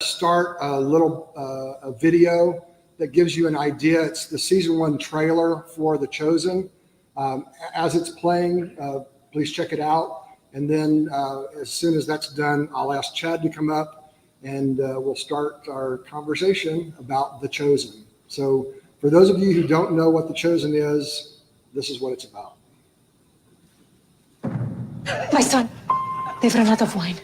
Start a little a video that gives you an idea. It's the season 1 trailer for The Chosen. As it's playing, please check it out. And then as soon as that's done, I'll ask Chad to come up and we'll start our conversation about The Chosen. So for those of you who don't know what The Chosen is, this is what it's about. My son, they've run out of wine.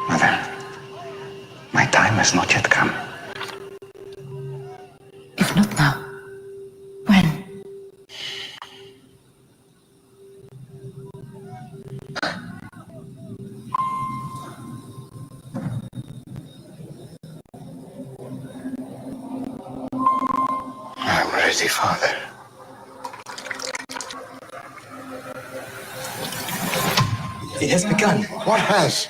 Mother, my time has not yet come. If not now, when? I'm ready, Father. It has begun. What has?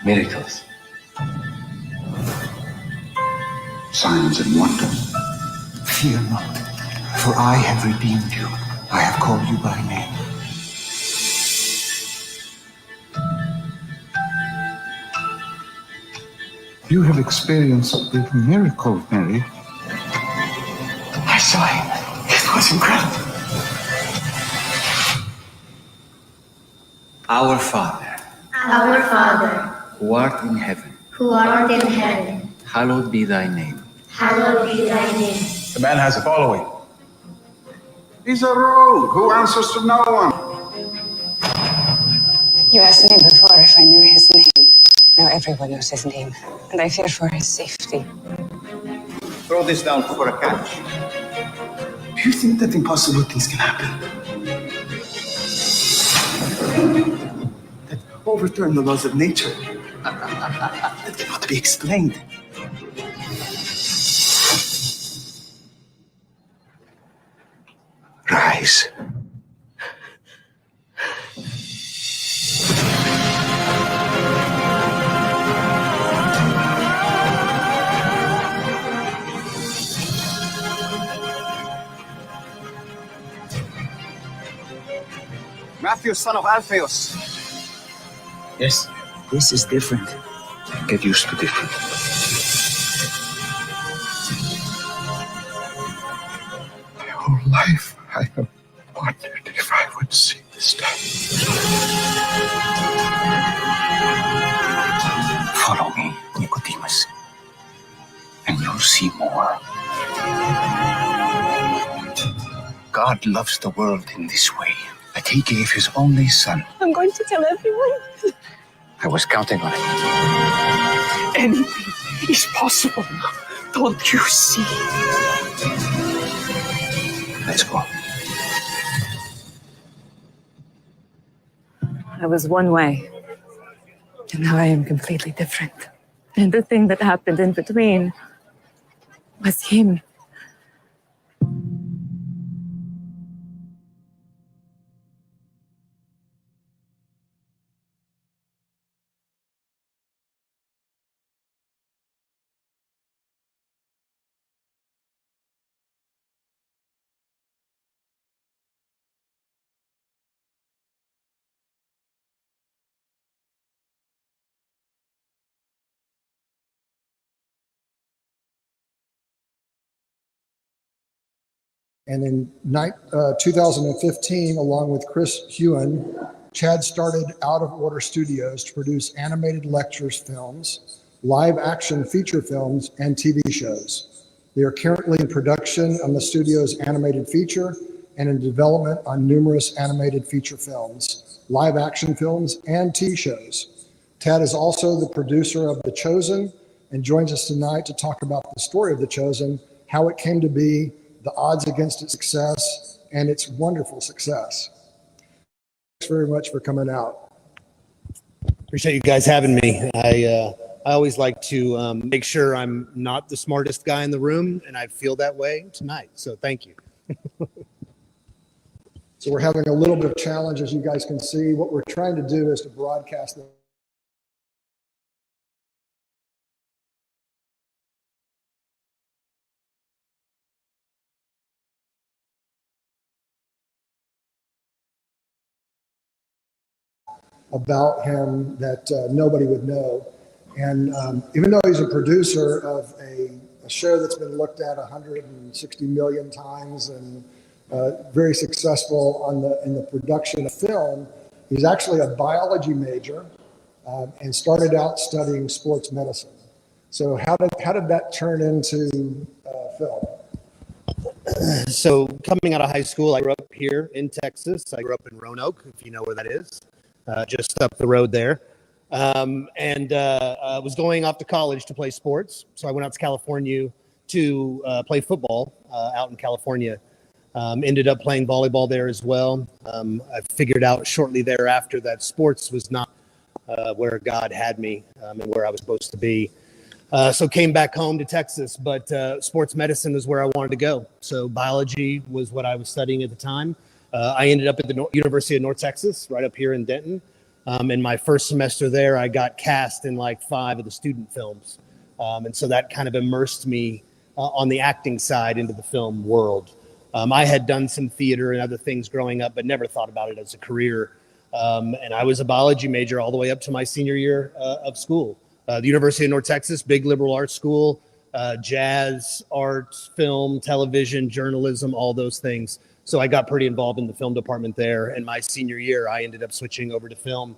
Miracles. Signs and wonders. Fear not, for I have redeemed you. I have called you by name. You have experienced the miracle, Mary. I saw him. It was incredible. Our Father, who art in heaven, hallowed be thy name. The man has a following. He's a rogue who answers to no one. You asked me before if I knew his name. Now everyone knows his name, and I fear for his safety. Throw this down for a catch. Do you think that impossible things can happen? That overturn the laws of nature? That cannot be explained. Rise. Matthew, son of Alphaeus. Yes, this is different. Get used to different. My whole life I have wondered if I would see this day. Follow me, Nicodemus, and you'll see more. God loves the world in this way, that he gave his only son. I'm going to tell everyone. I was counting on it. Anything is possible now. Don't you see? Let's go. I was one way, and now I am completely different. And the thing that happened in between was him. And in 2015, along with Chris Juen, Chad started Out of Order Studios to produce animated lectures, films, live action feature films, and TV shows. They are currently in production on the studio's animated feature and in development on numerous animated feature films, live action films, and TV shows. Chad is also the producer of The Chosen and joins us tonight to talk about the story of The Chosen, how it came to be, the odds against its success, and its wonderful success. Thanks very much for coming out. Appreciate you guys having me. I always like to make sure I'm not the smartest guy in the room, and I feel that way tonight. So thank you. So we're having a little bit of challenge, as you guys can see. What we're trying to do is to broadcast the about him that nobody would know. And even though he's a producer of a show that's been looked at 160 million times and very successful in the production of film, he's actually a biology major and started out studying sports medicine. So how did that turn into film? So coming out of high school, I grew up here in Texas. I grew up in Roanoke, if you know where that is, just up the road there. And was going off to college to play sports. So I went out to California to play football out in California. Ended up playing volleyball there as well. I figured out shortly thereafter that sports was not where God had me and where I was supposed to be. So came back home to Texas, but sports medicine is where I wanted to go. So biology was what I was studying at the time. I ended up at the University of North Texas, right up here in Denton. In my first semester there, I got cast in like 5 of the student films. And so that kind of immersed me on the acting side into the film world. I had done some theater and other things growing up, but never thought about it as a career. And I was a biology major all the way up to my senior year of school. The University of North Texas, big liberal arts school, jazz, art, film, television, journalism, all those things. So I got pretty involved in the film department there. And my senior year, I ended up switching over to film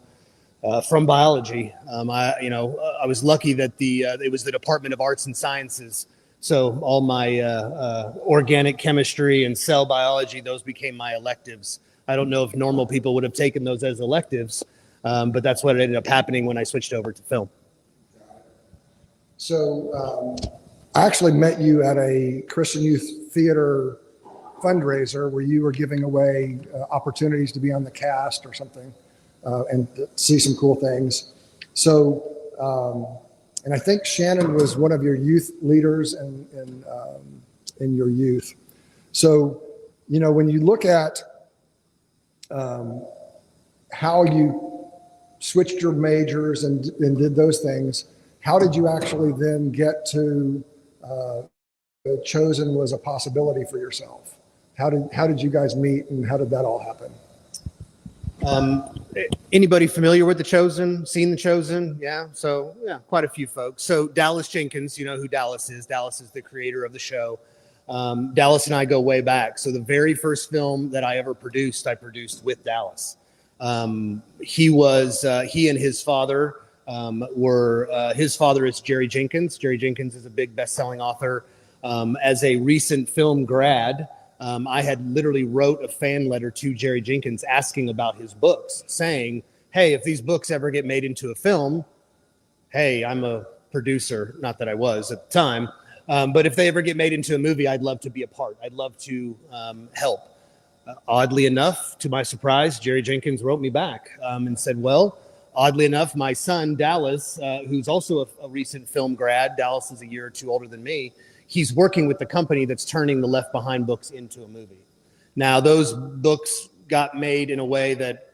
from biology. I was lucky that it was the Department of Arts and Sciences. So all my organic chemistry and cell biology, those became my electives. I don't know if normal people would have taken those as electives, but that's what ended up happening when I switched over to film. So I actually met you at a Christian Youth Theater fundraiser where you were giving away opportunities to be on the cast or something and see some cool things. So, and I think Shannon was one of your youth leaders in your youth. So, when you look at how you switched your majors and did those things, how did you actually then get to Chosen was a possibility for yourself? How did you guys meet and how did that all happen? Anybody familiar with The Chosen? Seen The Chosen? Yeah. So yeah, quite a few folks. So Dallas Jenkins, you know who Dallas is. Dallas is the creator of the show. Dallas and I go way back. So the very first film that I ever produced, I produced with Dallas. He and his father his father is Jerry Jenkins. Jerry Jenkins is a big best-selling author. As a recent film grad, I had literally wrote a fan letter to Jerry Jenkins asking about his books, saying, hey, if these books ever get made into a film, hey, I'm a producer, not that I was at the time, but if they ever get made into a movie, I'd love to be a part. I'd love to help. Oddly enough, to my surprise, Jerry Jenkins wrote me back and said, well, oddly enough, my son, Dallas, who's also a recent film grad, Dallas is a year or two older than me, he's working with the company that's turning the Left Behind books into a movie. Now, those books got made in a way that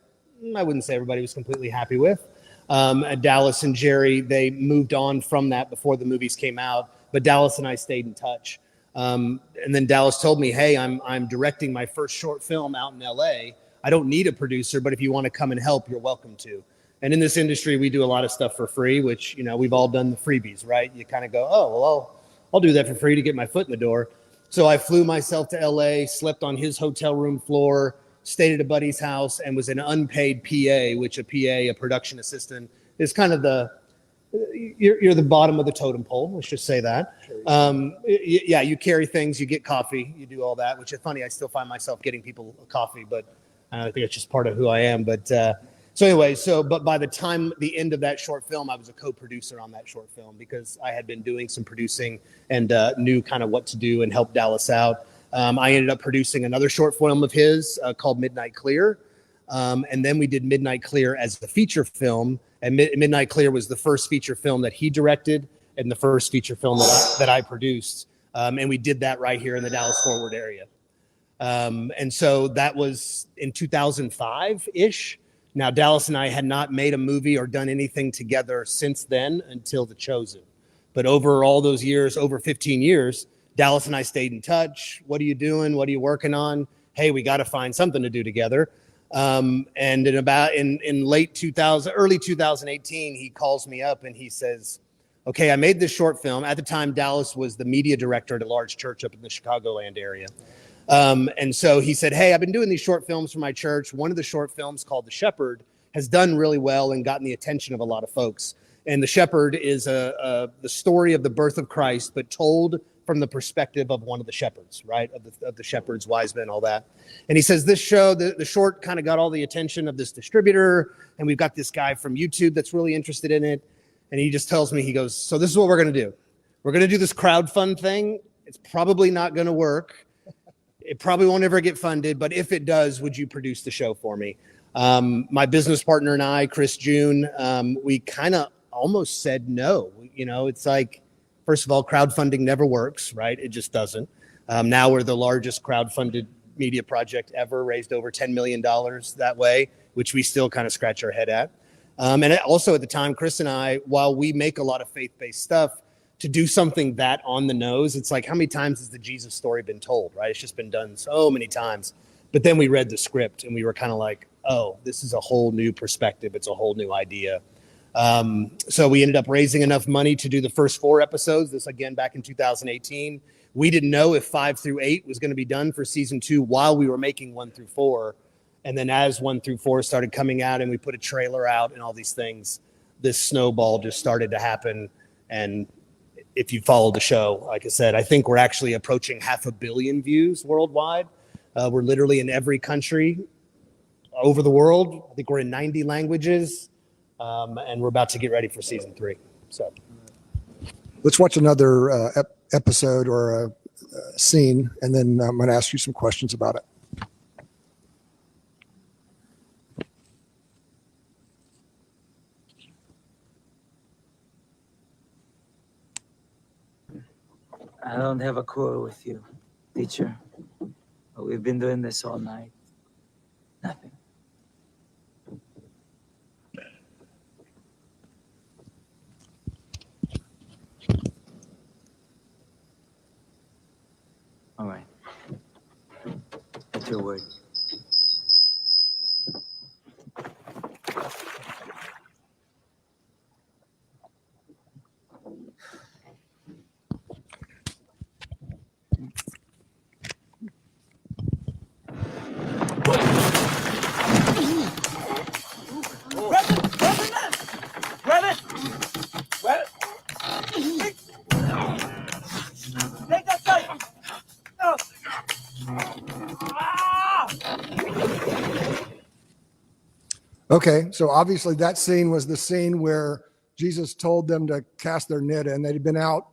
I wouldn't say everybody was completely happy with. Dallas and Jerry, they moved on from that before the movies came out, but Dallas and I stayed in touch. And then Dallas told me, hey, I'm directing my first short film out in LA. I don't need a producer, but if you want to come and help, you're welcome to. And in this industry, we do a lot of stuff for free, which, we've all done the freebies, right? You kind of go, oh, well, I'll do that for free to get my foot in the door. So I flew myself to LA, slept on his hotel room floor, stayed at a buddy's house, and was an unpaid PA, which a production assistant, is kind of you're the bottom of the totem pole. Let's just say that. You carry things, you get coffee, you do all that, which is funny. I still find myself getting people a coffee, but I think it's just part of who I am. But but by the time the end of that short film, I was a co-producer on that short film because I had been doing some producing and knew kind of what to do and help Dallas out. I ended up producing another short film of his called Midnight Clear. And then we did Midnight Clear as the feature film. And Midnight Clear was the first feature film that he directed and the first feature film that I produced. And we did that right here in the Dallas-Fort Worth area. And so that was in 2005-ish. Now, Dallas and I had not made a movie or done anything together since then until The Chosen. But over all those years, over 15 years, Dallas and I stayed in touch. What are you doing? What are you working on? Hey, we got to find something to do together. And in early 2018, he calls me up and he says, okay, I made this short film. At the time, Dallas was the media director at a large church up in the Chicagoland area. And so he said, hey, I've been doing these short films for my church. One of the short films called The Shepherd has done really well and gotten the attention of a lot of folks. And The Shepherd is the story of the birth of Christ, but told from the perspective of one of the shepherds, right? Of the shepherds, wise men, all that. And he says, this show, the short kind of got all the attention of this distributor. And we've got this guy from YouTube that's really interested in it. And he just tells me, he goes, so this is what we're going to do. We're going to do this crowdfund thing. It's probably not going to work. It probably won't ever get funded. But if it does, would you produce the show for me? My business partner and I, Chris Juen, we kind of almost said no. You know, it's like, first of all, crowdfunding never works, right? It just doesn't. Now we're the largest crowdfunded media project ever, raised over $10 million that way, which we still kind of scratch our head at. And also at the time, Chris and I, while we make a lot of faith-based stuff, to do something that on the nose, it's like, how many times has the Jesus story been told, right? It's just been done so many times. But then we read the script and we were kind of like, oh, this is a whole new perspective. It's a whole new idea. So we ended up raising enough money to do the first 4 episodes. This again back in 2018. We didn't know if 5 through 8 was going to be done for season 2 while we were making 1 through 4. And then as 1 through 4 started coming out and we put a trailer out and all these things, this snowball just started to happen. And if you follow the show, like I said, I think we're actually approaching 500 million views worldwide. We're literally in every country over the world. I think we're in 90 languages. And we're about to get ready for season 3. So Let's watch another episode or a scene, and then I'm going to ask you some questions about it. I don't have a quarrel with you, teacher. But we've been doing this all night. Nothing. All right. At your word. Okay, so obviously that scene was the scene where Jesus told them to cast their net in. They'd been out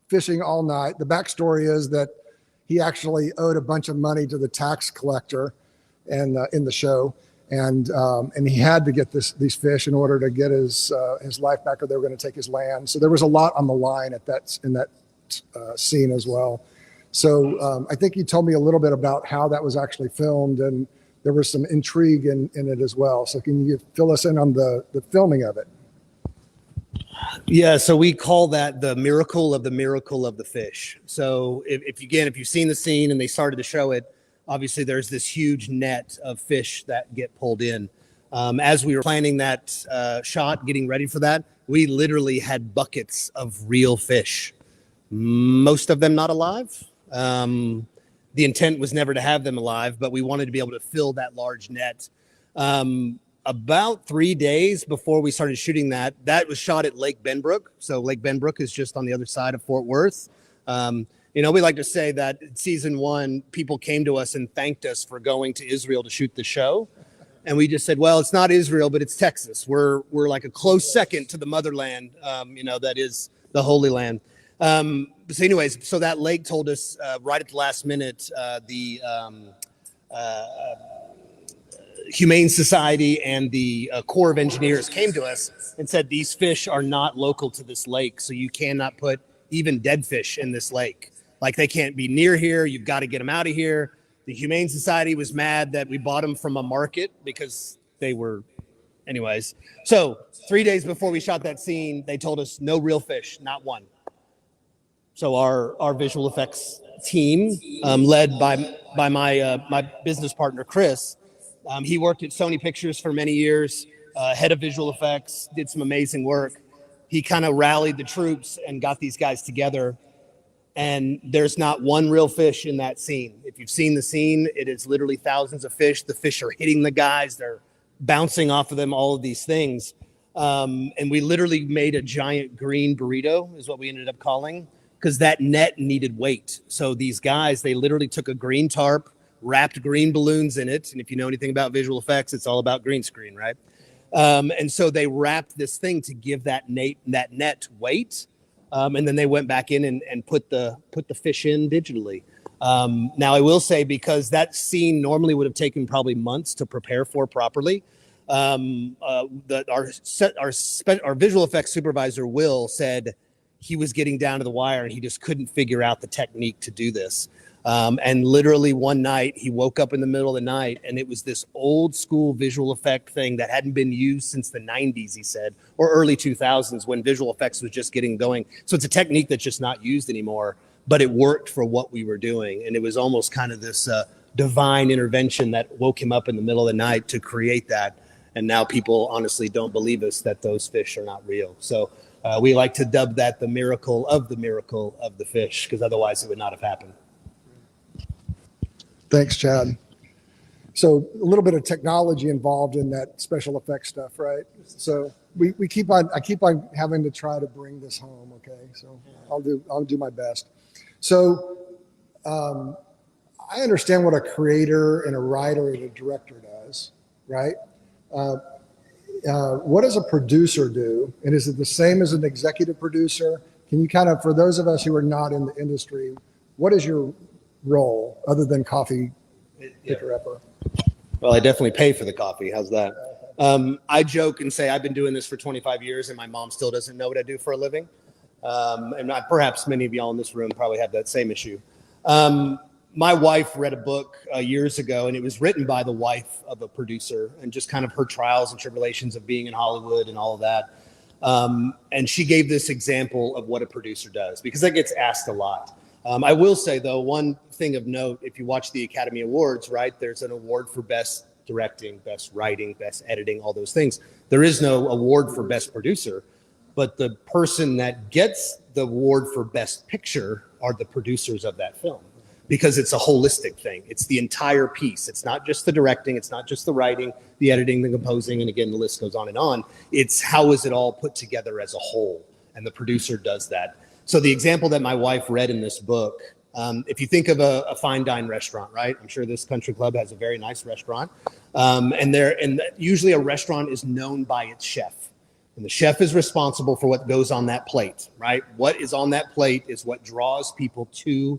fishing all night. The backstory is that he actually owed a bunch of money to the tax collector, and in the show, and he had to get these fish in order to get his life back, or they were going to take his land. So there was a lot on the line in that scene as well. So I think you told me a little bit about how that was actually filmed, and there was some intrigue in it as well. So can you fill us in on the filming of it? Yeah, so we call that the miracle of the fish. So if you've seen the scene and they started to show it, obviously there's this huge net of fish that get pulled in. As we were planning that shot, getting ready for that, we literally had buckets of real fish, most of them not alive. The intent was never to have them alive, but we wanted to be able to fill that large net. About 3 days before we started shooting that was shot at Lake Benbrook. So Lake Benbrook is just on the other side of Fort Worth. We like to say that in season 1, people came to us and thanked us for going to Israel to shoot the show. And we just said, well, it's not Israel, but it's Texas. We're like a close second to the motherland, that is the Holy Land. So anyways, so that lake told us right at the last minute, the Humane Society and the Corps of Engineers came to us and said, these fish are not local to this lake, so you cannot put even dead fish in this lake. Like, they can't be near here. You've got to get them out of here. The Humane Society was mad that we bought them from a market because they were, anyways. So 3 days before we shot that scene, they told us no real fish, not one. So our visual effects team, led by my business partner, Chris, He worked at Sony Pictures for many years, head of visual effects, did some amazing work. He kind of rallied the troops and got these guys together. And there's not one real fish in that scene. If you've seen the scene, it is literally thousands of fish. The fish are hitting the guys. They're bouncing off of them, all of these things. And we literally made a giant green burrito is what we ended up calling, because that net needed weight. So these guys, they literally took a green tarp, wrapped green balloons in it. And if you know anything about visual effects, it's all about green screen, right? And so they wrapped this thing to give that net weight. And then they went back in and put the fish in digitally. Now I will say, because that scene normally would have taken probably months to prepare for properly, our visual effects supervisor, Will, said he was getting down to the wire and he just couldn't figure out the technique to do this. And literally one night he woke up in the middle of the night and it was this old school visual effect thing that hadn't been used since the 90s, he said, or early 2000s, when visual effects was just getting going. So it's a technique that's just not used anymore, but it worked for what we were doing. And it was almost kind of this divine intervention that woke him up in the middle of the night to create that. And now people honestly don't believe us that those fish are not real. So we like to dub that the miracle of the fish, because otherwise it would not have happened. Thanks, Chad. So a little bit of technology involved in that special effects stuff, right? So I keep on having to try to bring this home. Okay, so I'll do my best. So I understand what a creator and a writer and a director does, right? What does a producer do? And is it the same as an executive producer? Can you kind of, for those of us who are not in the industry, what is your role other than coffee picker-upper? Well, I definitely pay for the coffee. How's that? I joke and say I've been doing this for 25 years and my mom still doesn't know what I do for a living. Perhaps many of y'all in this room probably have that same issue. My wife read a book years ago, and it was written by the wife of a producer, and just kind of her trials and tribulations of being in Hollywood and all of that. And she gave this example of what a producer does, because that gets asked a lot. I will say, though, one thing of note, if you watch the Academy Awards, right, there's an award for best directing, best writing, best editing, all those things. There is no award for best producer, but the person that gets the award for best picture are the producers of that film, because it's a holistic thing. It's the entire piece. It's not just the directing. It's not just the writing, the editing, the composing, and again, the list goes on and on. It's how is it all put together as a whole, and the producer does that. So the example that my wife read in this book, if you think of a fine dine restaurant, right? I'm sure this country club has a very nice restaurant. And usually a restaurant is known by its chef. And the chef is responsible for what goes on that plate, right? What is on that plate is what draws people to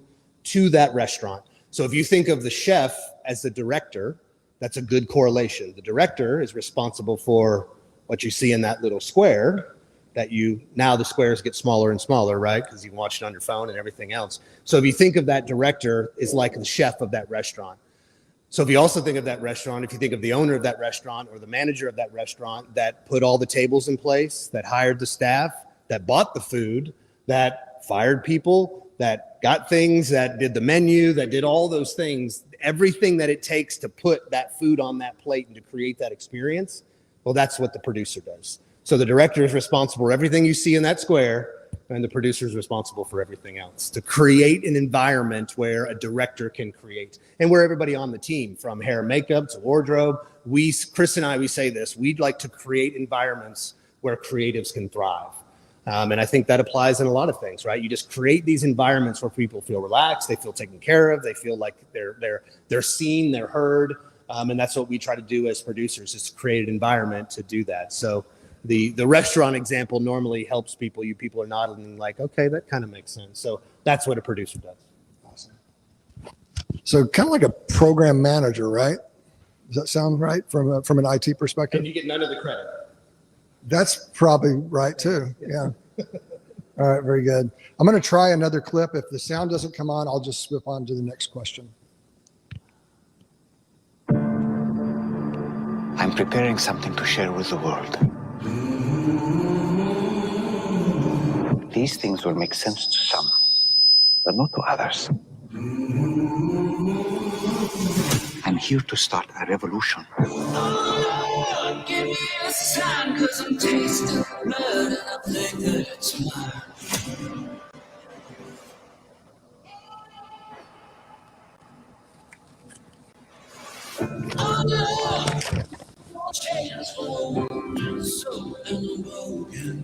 that restaurant. So if you think of the chef as the director, that's a good correlation. The director is responsible for what you see in that little square that now the squares get smaller and smaller, right? Because you can watch it on your phone and everything else. So if you think of that director is like the chef of that restaurant. So if you also think of that restaurant, if you think of the owner of that restaurant or the manager of that restaurant that put all the tables in place, that hired the staff, that bought the food, that fired people, that got things, that did the menu, that did all those things, everything that it takes to put that food on that plate and to create that experience, well, that's what the producer does. So the director is responsible for everything you see in that square, and the producer is responsible for everything else, to create an environment where a director can create, and where everybody on the team, from hair and makeup to wardrobe, Chris and I, we say this, we'd like to create environments where creatives can thrive. And I think that applies in a lot of things, right? You just create these environments where people feel relaxed, they feel taken care of, they feel like they're seen, they're heard, and that's what we try to do as producers, is to create an environment to do that. So the restaurant example normally helps people. You people are nodding like, okay, that kind of makes sense. So that's what a producer does. Awesome. So kind of like a program manager, right? Does that sound right from an IT perspective? And you get none of the credit. That's probably right too. Yeah. All right, very good. I'm going to try another clip. If the sound doesn't come on, I'll just swip on to the next question. I'm preparing something to share with the world. These things will make sense to some, but not to others. I'm here to start a revolution. Give me a sign, 'cause I'm tasting blood and I think that it's mine. Oh no, no chance for one so unbroken.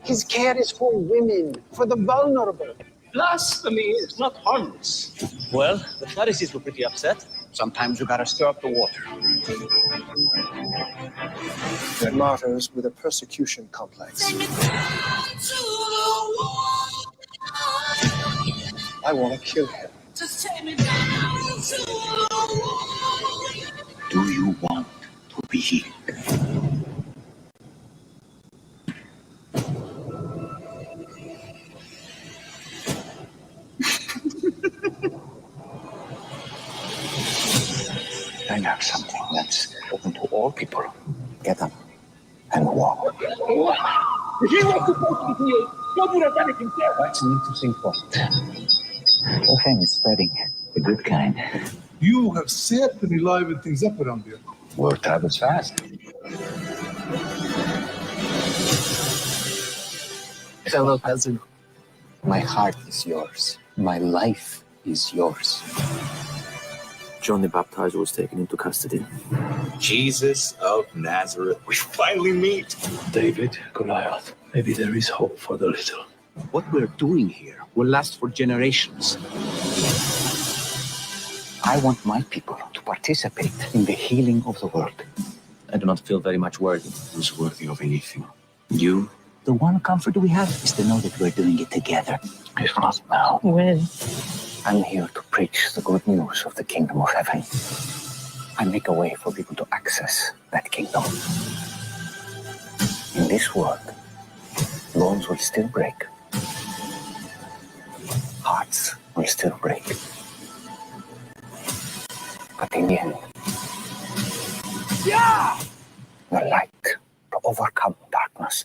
His care is for women, for the vulnerable. Blasphemy is not harmless. Well, the Pharisees were pretty upset. Sometimes you gotta stir up the water. They're martyrs with a persecution complex. I want to kill him. Do you want to be healed? I have something that's open to all people. Get up and walk. He was supposed to be healed. God would have done it himself. That's an interesting point. The thing is spreading, the good kind. You have certainly livened things up around here. Word travels fast. Fellow peasant. My heart is yours. My life is yours. John the Baptizer was taken into custody. Jesus of Nazareth. We finally meet. David, Goliath. Maybe there is hope for the little. What we're doing here will last for generations. I want my people to participate in the healing of the world. I do not feel very much worthy. Who's worthy of anything? You? The one comfort we have is to know that we're doing it together. If not now. When? I'm here to preach the good news of the kingdom of heaven. I make a way for people to access that kingdom. In this world, bones will still break. Hearts will still break. But in the end, the light to overcome darkness.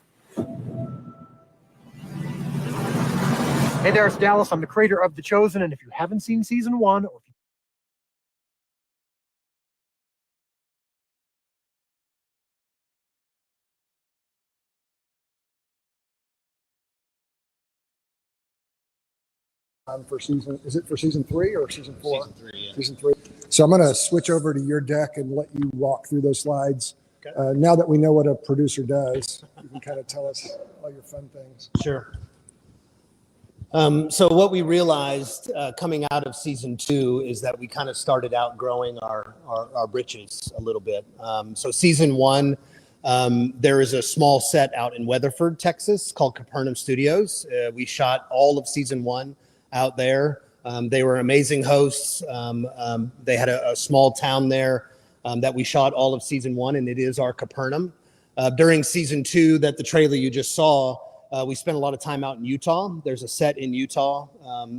Hey there, it's Dallas. I'm the creator of The Chosen, and if you haven't seen season 1, or if you For season, is it for season 3 or season 4? Season 3, yeah. Season 3. So I'm going to switch over to your deck and let you walk through those slides. Okay. Now that we know what a producer does, you can kind of tell us all your fun things. Sure. So what we realized coming out of season 2 is that we kind of started out growing our britches a little bit. So season 1, there is a small set out in Weatherford, Texas called Capernaum Studios. We shot all of season 1 out there. They were amazing hosts. They had a small town there that we shot all of season 1, and it is our Capernaum. During season 2 that the trailer you just saw, we spent a lot of time out in Utah. There's a set in Utah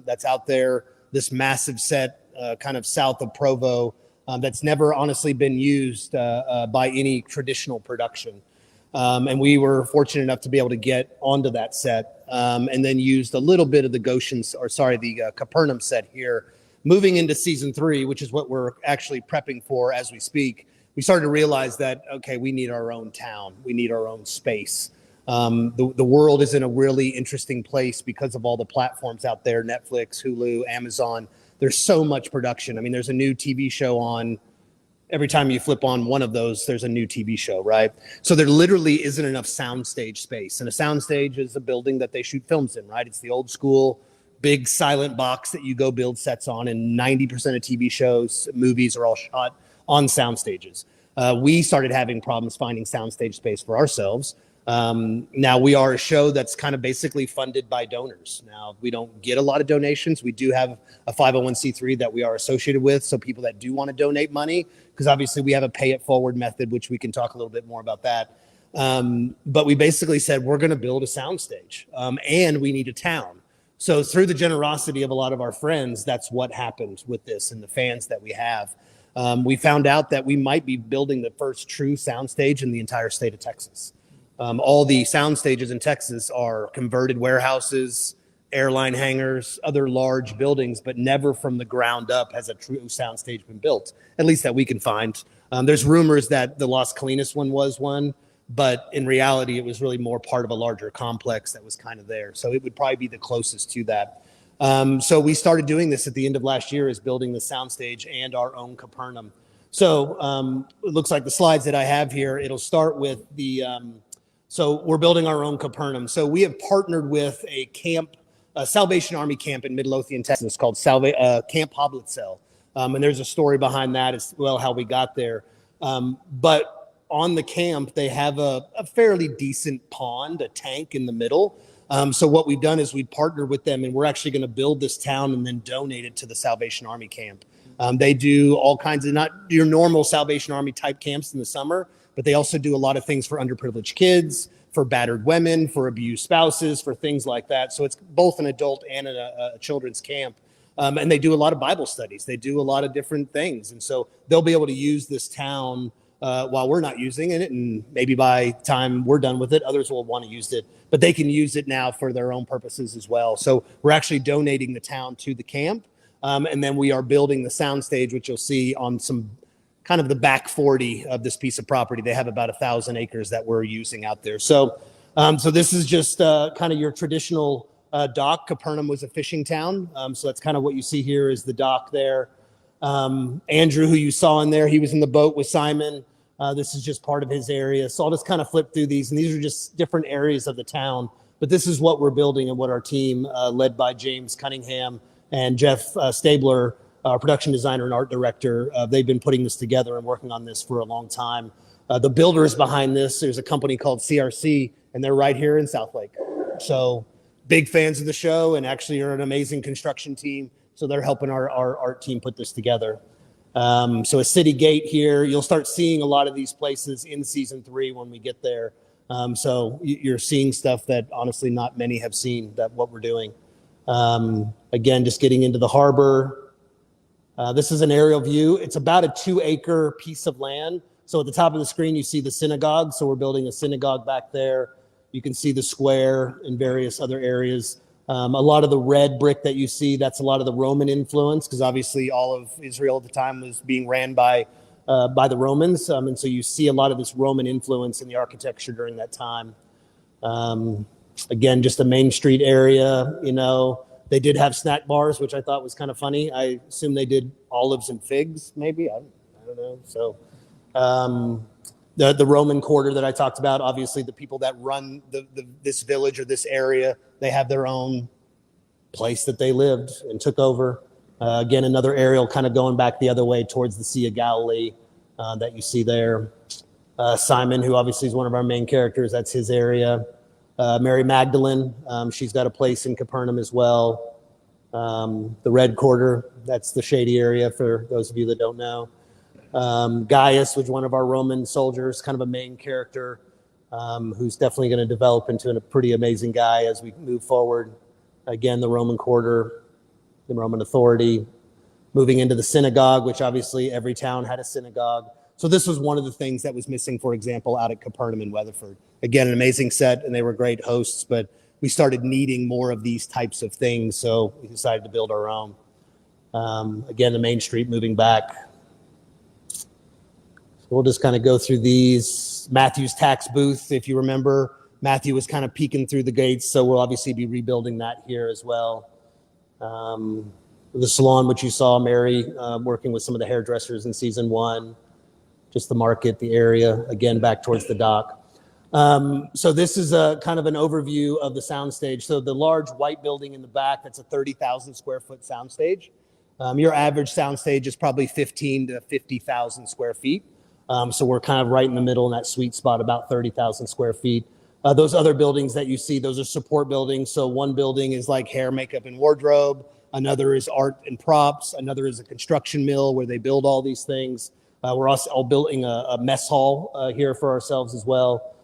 that's out there, this massive set kind of south of Provo that's never honestly been used by any traditional production. And we were fortunate enough to be able to get onto that set and then used a little bit of the the Capernaum set here. Moving into season 3, which is what we're actually prepping for as we speak, we started to realize that, okay, we need our own town. We need our own space. The world is in a really interesting place because of all the platforms out there, Netflix, Hulu, Amazon. There's so much production. I mean, there's a new TV show on. Every time you flip on one of those, there's a new TV show, right? So there literally isn't enough soundstage space. And a soundstage is a building that they shoot films in, right? It's the old school, big silent box that you go build sets on. And 90% of TV shows, movies are all shot on soundstages. We started having problems finding soundstage space for ourselves. Now we are a show that's kind of basically funded by donors. Now we don't get a lot of donations. We do have a 501c3 that we are associated with. So people that do want to donate money, because obviously we have a pay it forward method, which we can talk a little bit more about that. But we basically said, we're going to build a soundstage and we need a town. So through the generosity of a lot of our friends, that's what happened with this and the fans that we have. We found out that we might be building the first true soundstage in the entire state of Texas. All the sound stages in Texas are converted warehouses, airline hangars, other large buildings, but never from the ground up has a true soundstage been built, at least that we can find. There's rumors that the Las Colinas one was one, but in reality, it was really more part of a larger complex that was kind of there. So it would probably be the closest to that. So we started doing this at the end of last year, is building the soundstage and our own Capernaum. So it looks like the slides that I have here, it'll start with the, so we're building our own Capernaum. So we have partnered with a camp, a Salvation Army camp in Midlothian, Texas called Camp Hoblitzell. And there's a story behind that as well, how we got there. But on the camp, they have a fairly decent pond, a tank in the middle. So what we've done is we've partnered with them, and we're actually going to build this town and then donate it to the Salvation Army camp. They do all kinds of, not your normal Salvation Army type camps in the summer, but they also do a lot of things for underprivileged kids, for battered women, for abused spouses, for things like that. So it's both an adult and a children's camp. And they do a lot of Bible studies. They do a lot of different things. And so they'll be able to use this town while we're not using it. And maybe by the time we're done with it, others will want to use it. But they can use it now for their own purposes as well. So we're actually donating the town to the camp. And then we are building the soundstage, which you'll see on some kind of the back 40 of this piece of property. They have about 1,000 acres that we're using out there. So so this is just kind of your traditional dock. Capernaum was a fishing town. So that's kind of what you see here is the dock there. Andrew, who you saw in there, he was in the boat with Simon. This is just part of his area. So I'll just kind of flip through these, and these are just different areas of the town. But this is what we're building and what our team, led by James Cunningham and Jeff Stabler, our production designer and art director, they've been putting this together and working on this for a long time. The builders behind this, there's a company called CRC, and they're right here in Southlake. So big fans of the show, and actually are an amazing construction team. So they're helping our art team put this together. So a city gate here, you'll start seeing a lot of these places in season 3 when we get there. So you're seeing stuff that honestly not many have seen, that what we're doing. Again, just getting into the harbor. This is an aerial view. It's about a 2-acre piece of land. So at the top of the screen, you see the synagogue. So we're building a synagogue back there. You can see the square and various other areas. A lot of the red brick that you see, that's a lot of the Roman influence, because obviously all of Israel at the time was being ran by the Romans. And so you see a lot of this Roman influence in the architecture during that time. Again, just a Main Street area, you know. They did have snack bars, which I thought was kind of funny. I assume they did olives and figs, maybe. I don't know. So the Roman quarter that I talked about, obviously the people that run this village or this area, they have their own place that they lived and took over. Again, another aerial kind of going back the other way towards the Sea of Galilee that you see there. Simon, who obviously is one of our main characters, that's his area. Mary Magdalene, she's got a place in Capernaum as well. The red quarter, that's the shady area for those of you that don't know. Gaius was one of our Roman soldiers, kind of a main character, who's definitely going to develop into a pretty amazing guy as we move forward. Again, the Roman quarter, the Roman authority, moving into the synagogue, which obviously every town had a synagogue. So this was one of the things that was missing, for example, out at Capernaum in Weatherford. Again, an amazing set, and they were great hosts, but we started needing more of these types of things, so we decided to build our own. Again, the Main Street moving back. So we'll just kind of go through these. Matthew's tax booth, if you remember, Matthew was kind of peeking through the gates, so we'll obviously be rebuilding that here as well. The salon, which you saw, Mary working with some of the hairdressers in season 1. Just the market, the area, again, back towards the dock. So this is a kind of an overview of the soundstage. So the large white building in the back, that's a 30,000 square foot soundstage. Your average soundstage is probably 15 to 50,000 square feet. So we're kind of right in the middle in that sweet spot, about 30,000 square feet. Those other buildings that you see, those are support buildings. So one building is like hair, makeup, and wardrobe. Another is art and props. Another is a construction mill where they build all these things. We're also all building a mess hall here for ourselves as well.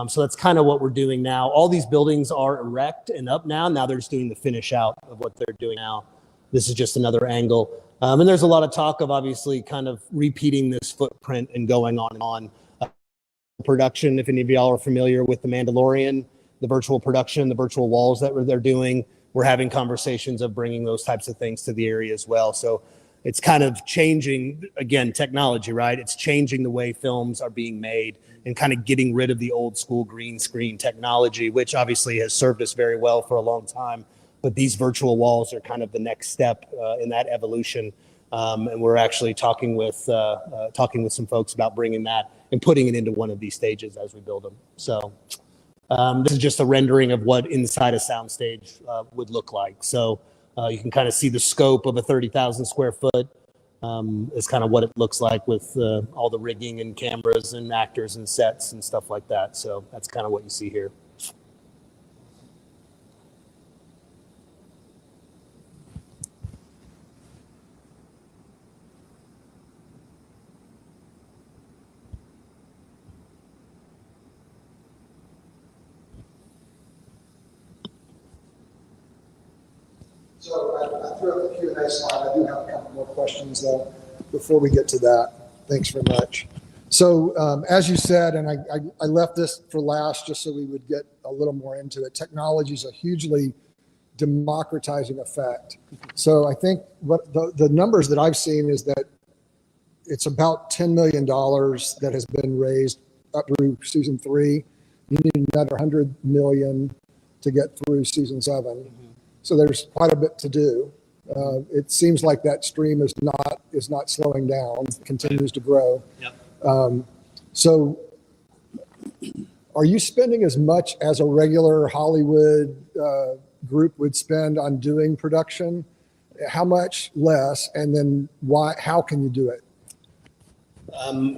So that's kind of what we're doing now. All these buildings are erect and up now. Now they're just doing the finish out of what they're doing now. This is just another angle. And there's a lot of talk of obviously kind of repeating this footprint and going on and on. production. If any of y'all are familiar with The Mandalorian, the virtual production, the virtual walls that they're doing, we're having conversations of bringing those types of things to the area as well. So it's kind of changing, again, technology, right? It's changing the way films are being made and kind of getting rid of the old school green screen technology, which obviously has served us very well for a long time. But these virtual walls are kind of the next step in that evolution. And we're actually talking with some folks about bringing that and putting it into one of these stages as we build them. So this is just a rendering of what inside a soundstage would look like. So you can kind of see the scope of a 30,000 square foot is kind of what it looks like with all the rigging and cameras and actors and sets and stuff like that. So that's kind of what you see here. So I threw up the Q&A slide. I do have a couple more questions though before we get to that. Thanks very much. So as you said, and I left this for last just so we would get a little more into it, technology is a hugely democratizing effect. So I think what the numbers that I've seen is that it's about $10 million that has been raised up through season 3. You need another 100 million to get through season 7. So there's quite a bit to do. It seems like that stream is not slowing down, continues to grow. Yep. So are you spending as much as a regular Hollywood group would spend on doing production? How much less? And then why? How can you do it?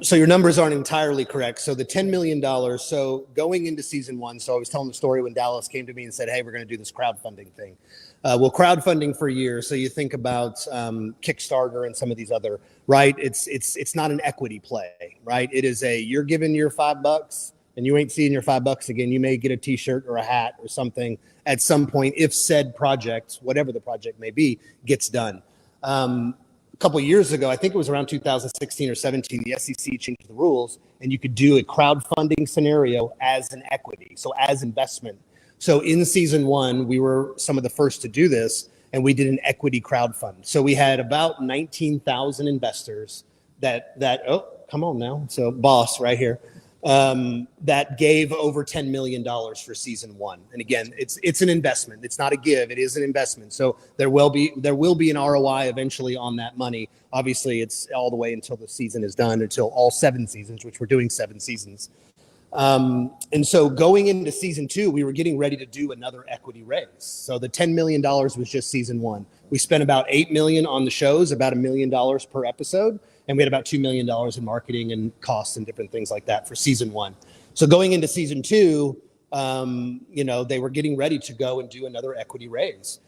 So your numbers aren't entirely correct. So the $10 million, so going into season 1, so I was telling the story when Dallas came to me and said, hey, we're going to do this crowdfunding thing. Well, crowdfunding for years. So you think about Kickstarter and some of these other, right? It's not an equity play, right? It is you're giving your $5 and you ain't seeing your $5 again. You may get a t-shirt or a hat or something at some point if said project, whatever the project may be, gets done. A couple of years ago, I think it was around 2016 or 17, the SEC changed the rules and you could do a crowdfunding scenario as an equity, so as investment. So in season 1, we were some of the first to do this, and we did an equity crowdfund. So we had about 19,000 investors that oh, come on now, so boss right here, that gave over $10 million for season 1. And again, it's an investment. It's not a give. It is an investment. So there will be an ROI eventually on that money. Obviously, it's all the way until the season is done, until all 7 seasons, which we're doing 7 seasons. And so going into season 2, we were getting ready to do another equity raise. So the $10 million was just season 1. We spent about $8 million on the shows, about $1 million per episode. And we had about $2 million in marketing and costs and different things like that for season 1. So going into season 2, they were getting ready to go and do another equity raise.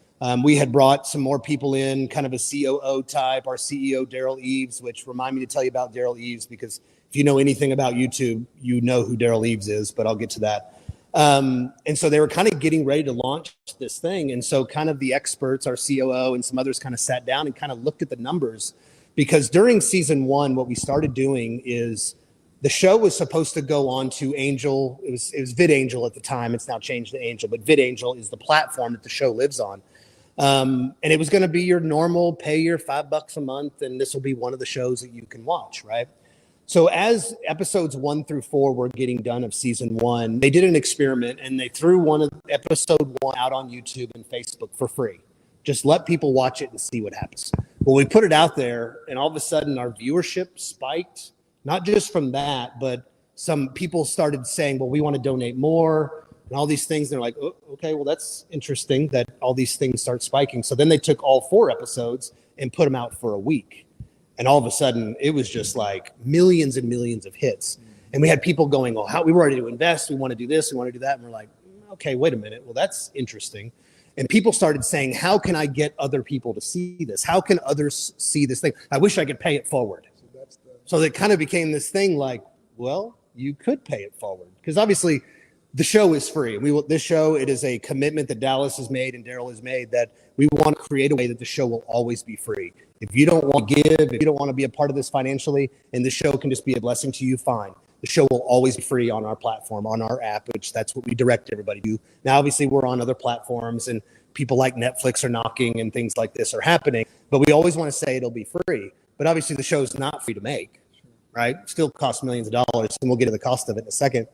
We had brought some more people in, kind of a COO type, our CEO, Daryl Eves, which remind me to tell you about Daryl Eves, because if you know anything about YouTube, you know who Daryl Eves is, but I'll get to that. And so they were kind of getting ready to launch this thing. And so kind of the experts, our COO and some others kind of sat down and kind of looked at the numbers. Because during season 1, what we started doing is the show was supposed to go on to Angel. It was VidAngel at the time. It's now changed to Angel, but VidAngel is the platform that the show lives on. And it was going to be your normal pay your $5 a month, and this will be one of the shows that you can watch, right? So as episodes 1 through 4 were getting done of season 1, they did an experiment and they threw episode 1 out on YouTube and Facebook for free. Just let people watch it and see what happens. Well, we put it out there, and all of a sudden our viewership spiked, not just from that, but some people started saying, well, we want to donate more and all these things. And they're like, oh, okay, well, that's interesting that all these things start spiking. So then they took all 4 episodes and put them out for a week. And all of a sudden, it was just like millions and millions of hits. And we had people going, well, we were ready to invest. We want to do this. We want to do that. And we're like, okay, wait a minute. Well, that's interesting. And people started saying, how can I get other people to see this? How can others see this thing? I wish I could pay it forward. So it kind of became this thing like, well, you could pay it forward. Because obviously the show is free. This show, it is a commitment that Dallas has made and Daryl has made that we want to create a way that the show will always be free. If you don't want to give, if you don't want to be a part of this financially, and the show can just be a blessing to you, fine. The show will always be free on our platform, on our app, which that's what we direct everybody to. Now, obviously, we're on other platforms, and people like Netflix are knocking, and things like this are happening. But we always want to say it'll be free. But obviously, the show's not free to make, right? Still costs millions of dollars, and we'll get to the cost of it in a second.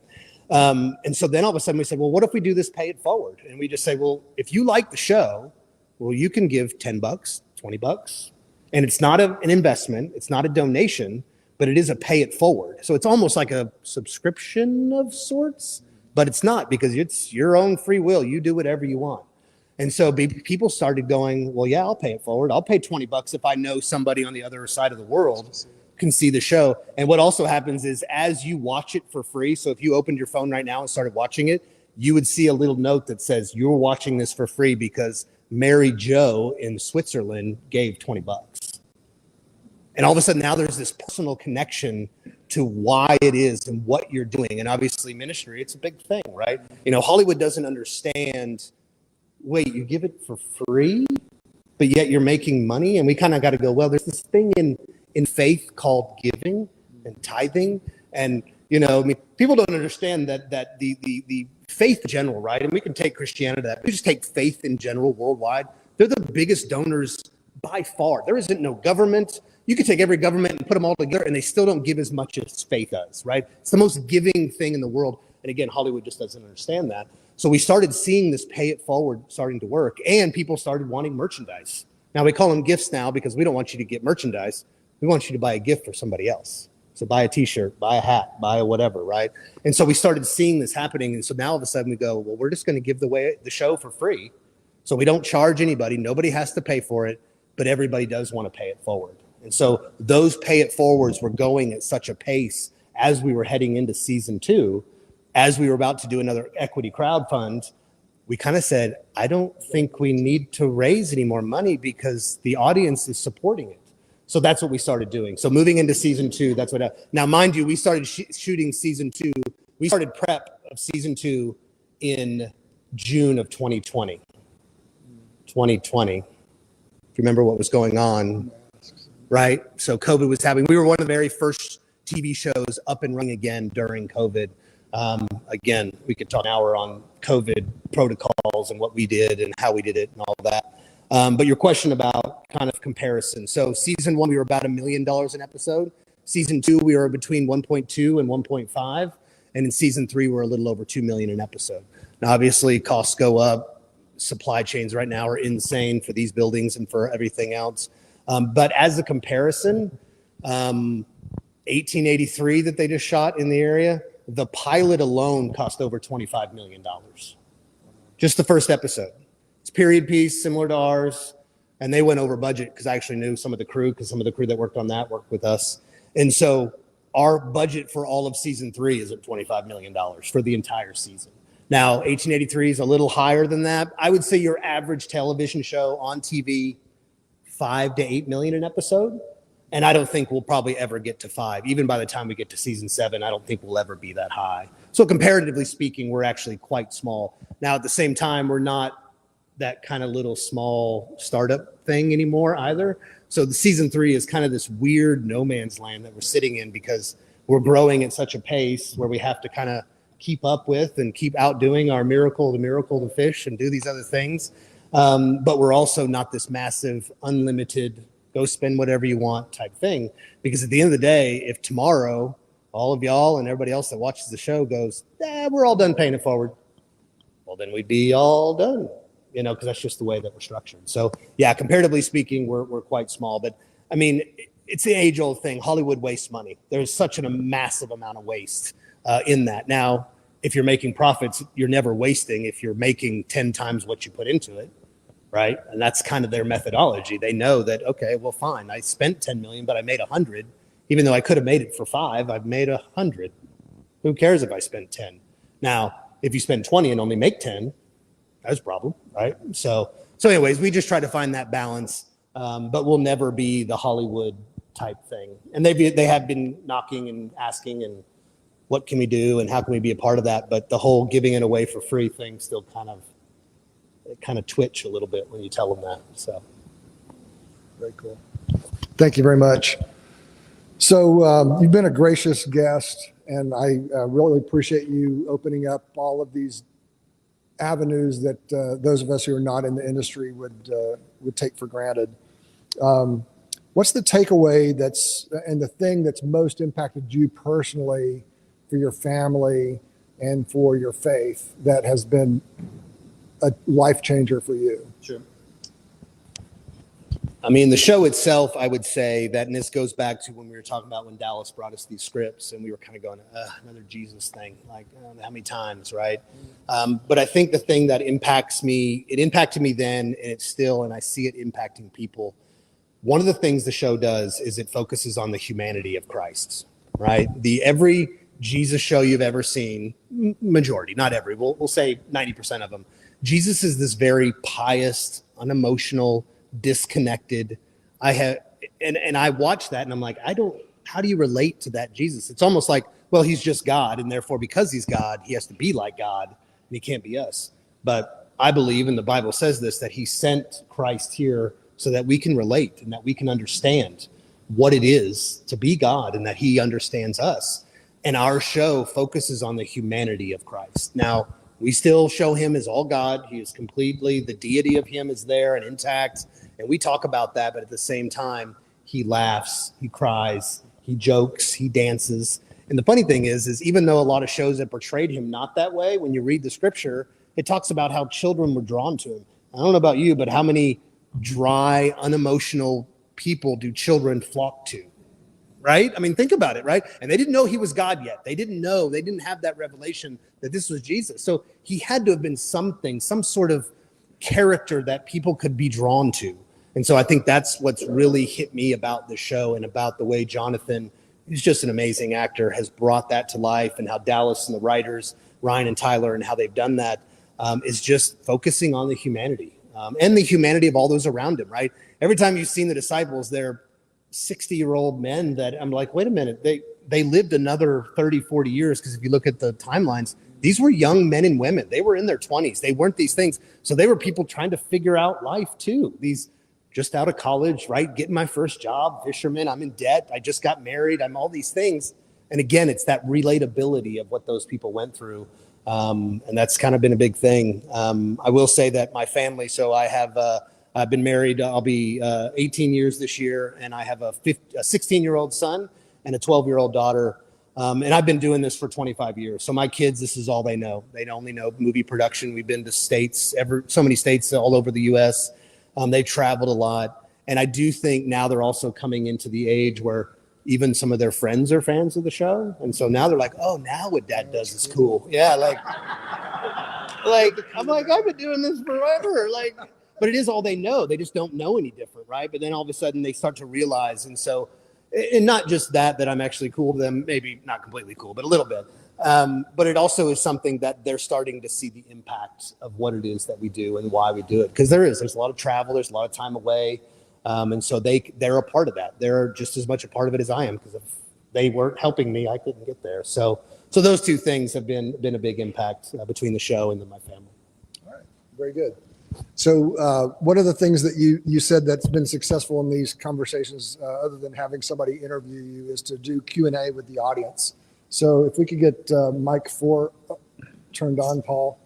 And so then all of a sudden we said, well, what if we do this pay it forward? And we just say, well, if you like the show, well, you can give $10, $20. And it's not an investment. It's not a donation, but it is a pay it forward. So it's almost like a subscription of sorts, but it's not, because it's your own free will. You do whatever you want. And so people started going, well, yeah, I'll pay it forward. I'll pay $20 if I know somebody on the other side of the world can see the show. And what also happens is, as you watch it for free, so if you opened your phone right now and started watching it, you would see a little note that says you're watching this for free because Mary Jo in Switzerland gave $20. And all of a sudden now there's this personal connection to why it is and what you're doing. And obviously ministry, it's a big thing, right? You know, Hollywood doesn't understand, wait, you give it for free, but yet you're making money? And we kind of got to go, well, there's this thing in faith called giving and tithing. And, you know, I mean, people don't understand that the faith in general, right? And we can take Christianity to that. We just take faith in general worldwide. They're the biggest donors by far. There isn't no government. You could take every government and put them all together, and they still don't give as much as faith does, right? It's the most giving thing in the world. And again, Hollywood just doesn't understand that. So we started seeing this pay it forward starting to work, and people started wanting merchandise. Now we call them gifts now because we don't want you to get merchandise. We want you to buy a gift for somebody else. So buy a t-shirt, buy a hat, buy a whatever, right? And so we started seeing this happening. And so now all of a sudden we go, well, we're just going to give the show for free. So we don't charge anybody. Nobody has to pay for it, but everybody does want to pay it forward. And so those pay it forwards were going at such a pace as we were heading into season 2, as we were about to do another equity crowdfund. We kind of said, I don't think we need to raise any more money because the audience is supporting it. So that's what we started doing. So moving into season 2, that's what. Now, mind you, we started shooting season 2. We started prep of season 2 in June of 2020. 2020. If you remember what was going on, right? So COVID was happening. We were one of the very first TV shows up and running again during COVID. Again, we could talk an hour on COVID protocols and what we did and how we did it and all that. But your question about kind of comparison. So season 1, we were about $1 million an episode. Season 2, we were between 1.2 and 1.5. And in season 3, we're a little over 2 million an episode. Now, obviously, costs go up. Supply chains right now are insane for these buildings and for everything else. But as a comparison, 1883 that they just shot in the area, the pilot alone cost over $25 million. Just the first episode. It's period piece, similar to ours. And they went over budget because I actually knew some of the crew, because some of the crew that worked on that worked with us. And so our budget for all of season 3 is at $25 million for the entire season. Now, 1883 is a little higher than that. I would say your average television show on TV, 5 to 8 million an episode. And I don't think we'll probably ever get to 5. Even by the time we get to season 7, I don't think we'll ever be that high. So comparatively speaking, we're actually quite small. Now, at the same time, we're not that kind of little small startup thing anymore either. So the season 3 is kind of this weird no man's land that we're sitting in because we're growing at such a pace where we have to kind of keep up with and keep outdoing our miracle the fish and do these other things. But we're also not this massive, unlimited, go spend whatever you want type thing. Because at the end of the day, if tomorrow all of y'all and everybody else that watches the show goes, we're all done paying it forward, well, then we'd be all done. You know, because that's just the way that we're structured. So, yeah, comparatively speaking, we're quite small. But, I mean, it's the age-old thing. Hollywood wastes money. There's such a massive amount of waste in that. Now, if you're making profits, you're never wasting if you're making 10 times what you put into it, right? And that's kind of their methodology. They know that, okay, well, fine. I spent 10 million, but I made 100. Even though I could have made it for 5, I've made 100. Who cares if I spend 10? Now, if you spend 20 and only make 10, that's a problem, right? So anyways, we just try to find that balance, but we'll never be the Hollywood type thing. And they have been knocking and asking, and what can we do, and how can we be a part of that? But the whole giving it away for free thing still kind of twitch a little bit when you tell them that. So very cool. Thank you very much. So you've been a gracious guest And I really appreciate you opening up all of these avenues that those of us who are not in the industry would take for granted. What's the takeaway and the thing that's most impacted you personally, for your family and for your faith, that has been a life changer for you? Sure. I mean, the show itself, I would say that, and this goes back to when we were talking about when Dallas brought us these scripts and we were kind of going, another Jesus thing, like I don't know how many times, right? But I think the thing that impacted me then, and it's still, and I see it impacting people. One of the things the show does is it focuses on the humanity of Christ, right? Every Jesus show you've ever seen, majority, not every, we'll say 90% of them, Jesus is this very pious, unemotional, disconnected. And I watch that and I'm like, how do you relate to that Jesus? It's almost like, well, he's just God, and therefore because he's God, he has to be like God and he can't be us. But I believe, and the Bible says this, that he sent Christ here so that we can relate and that we can understand what it is to be God and that he understands us. And our show focuses on the humanity of Christ. Now, we still show him as all God. He is completely, the deity of him is there and intact. And we talk about that, but at the same time, he laughs, he cries, he jokes, he dances. And the funny thing is even though a lot of shows have portrayed him not that way, when you read the scripture, it talks about how children were drawn to him. I don't know about you, but how many dry, unemotional people do children flock to? Right? I mean, think about it, right? And they didn't know he was God yet. They didn't have that revelation that this was Jesus. So he had to have been something, some sort of character that people could be drawn to. And so I think that's what's really hit me about the show and about the way Jonathan, who's just an amazing actor, has brought that to life, and how Dallas and the writers, Ryan and Tyler, and how they've done that is just focusing on the humanity and the humanity of all those around him, right? Every time you've seen the disciples, they're 60-year-old men that I'm like, wait a minute, they lived another 30, 40 years, because if you look at the timelines, these were young men and women. They were in their 20s. They weren't these things. So they were people trying to figure out life too. These just out of college, right? Getting my first job, fisherman, I'm in debt, I just got married, I'm all these things. And again, it's that relatability of what those people went through. And that's kind of been a big thing. I will say that my family, so I've been married, I'll be 18 years this year, and I have a 16-year-old son and a 12-year-old daughter. And I've been doing this for 25 years. So my kids, this is all they know. They only know movie production. We've been to states, so many states all over the U.S. They've traveled a lot. And I do think now they're also coming into the age where even some of their friends are fans of the show. And so now they're like, oh, now what dad does is cool. Yeah, like I'm like, I've been doing this forever. But it is all they know. They just don't know any different, right? But then all of a sudden they start to realize. And so, and not just that I'm actually cool to them, maybe not completely cool, but a little bit. But it also is something that they're starting to see the impact of what it is that we do and why we do it. Because there's a lot of travel, there's a lot of time away. And so they're a part of that. They're just as much a part of it as I am, because if they weren't helping me, I couldn't get there. So those two things have been a big impact between the show and then my family. All right, very good. So one of the things that you said that's been successful in these conversations, other than having somebody interview you, is to do Q&A with the audience. So if we could get mic 4 turned on, Paul,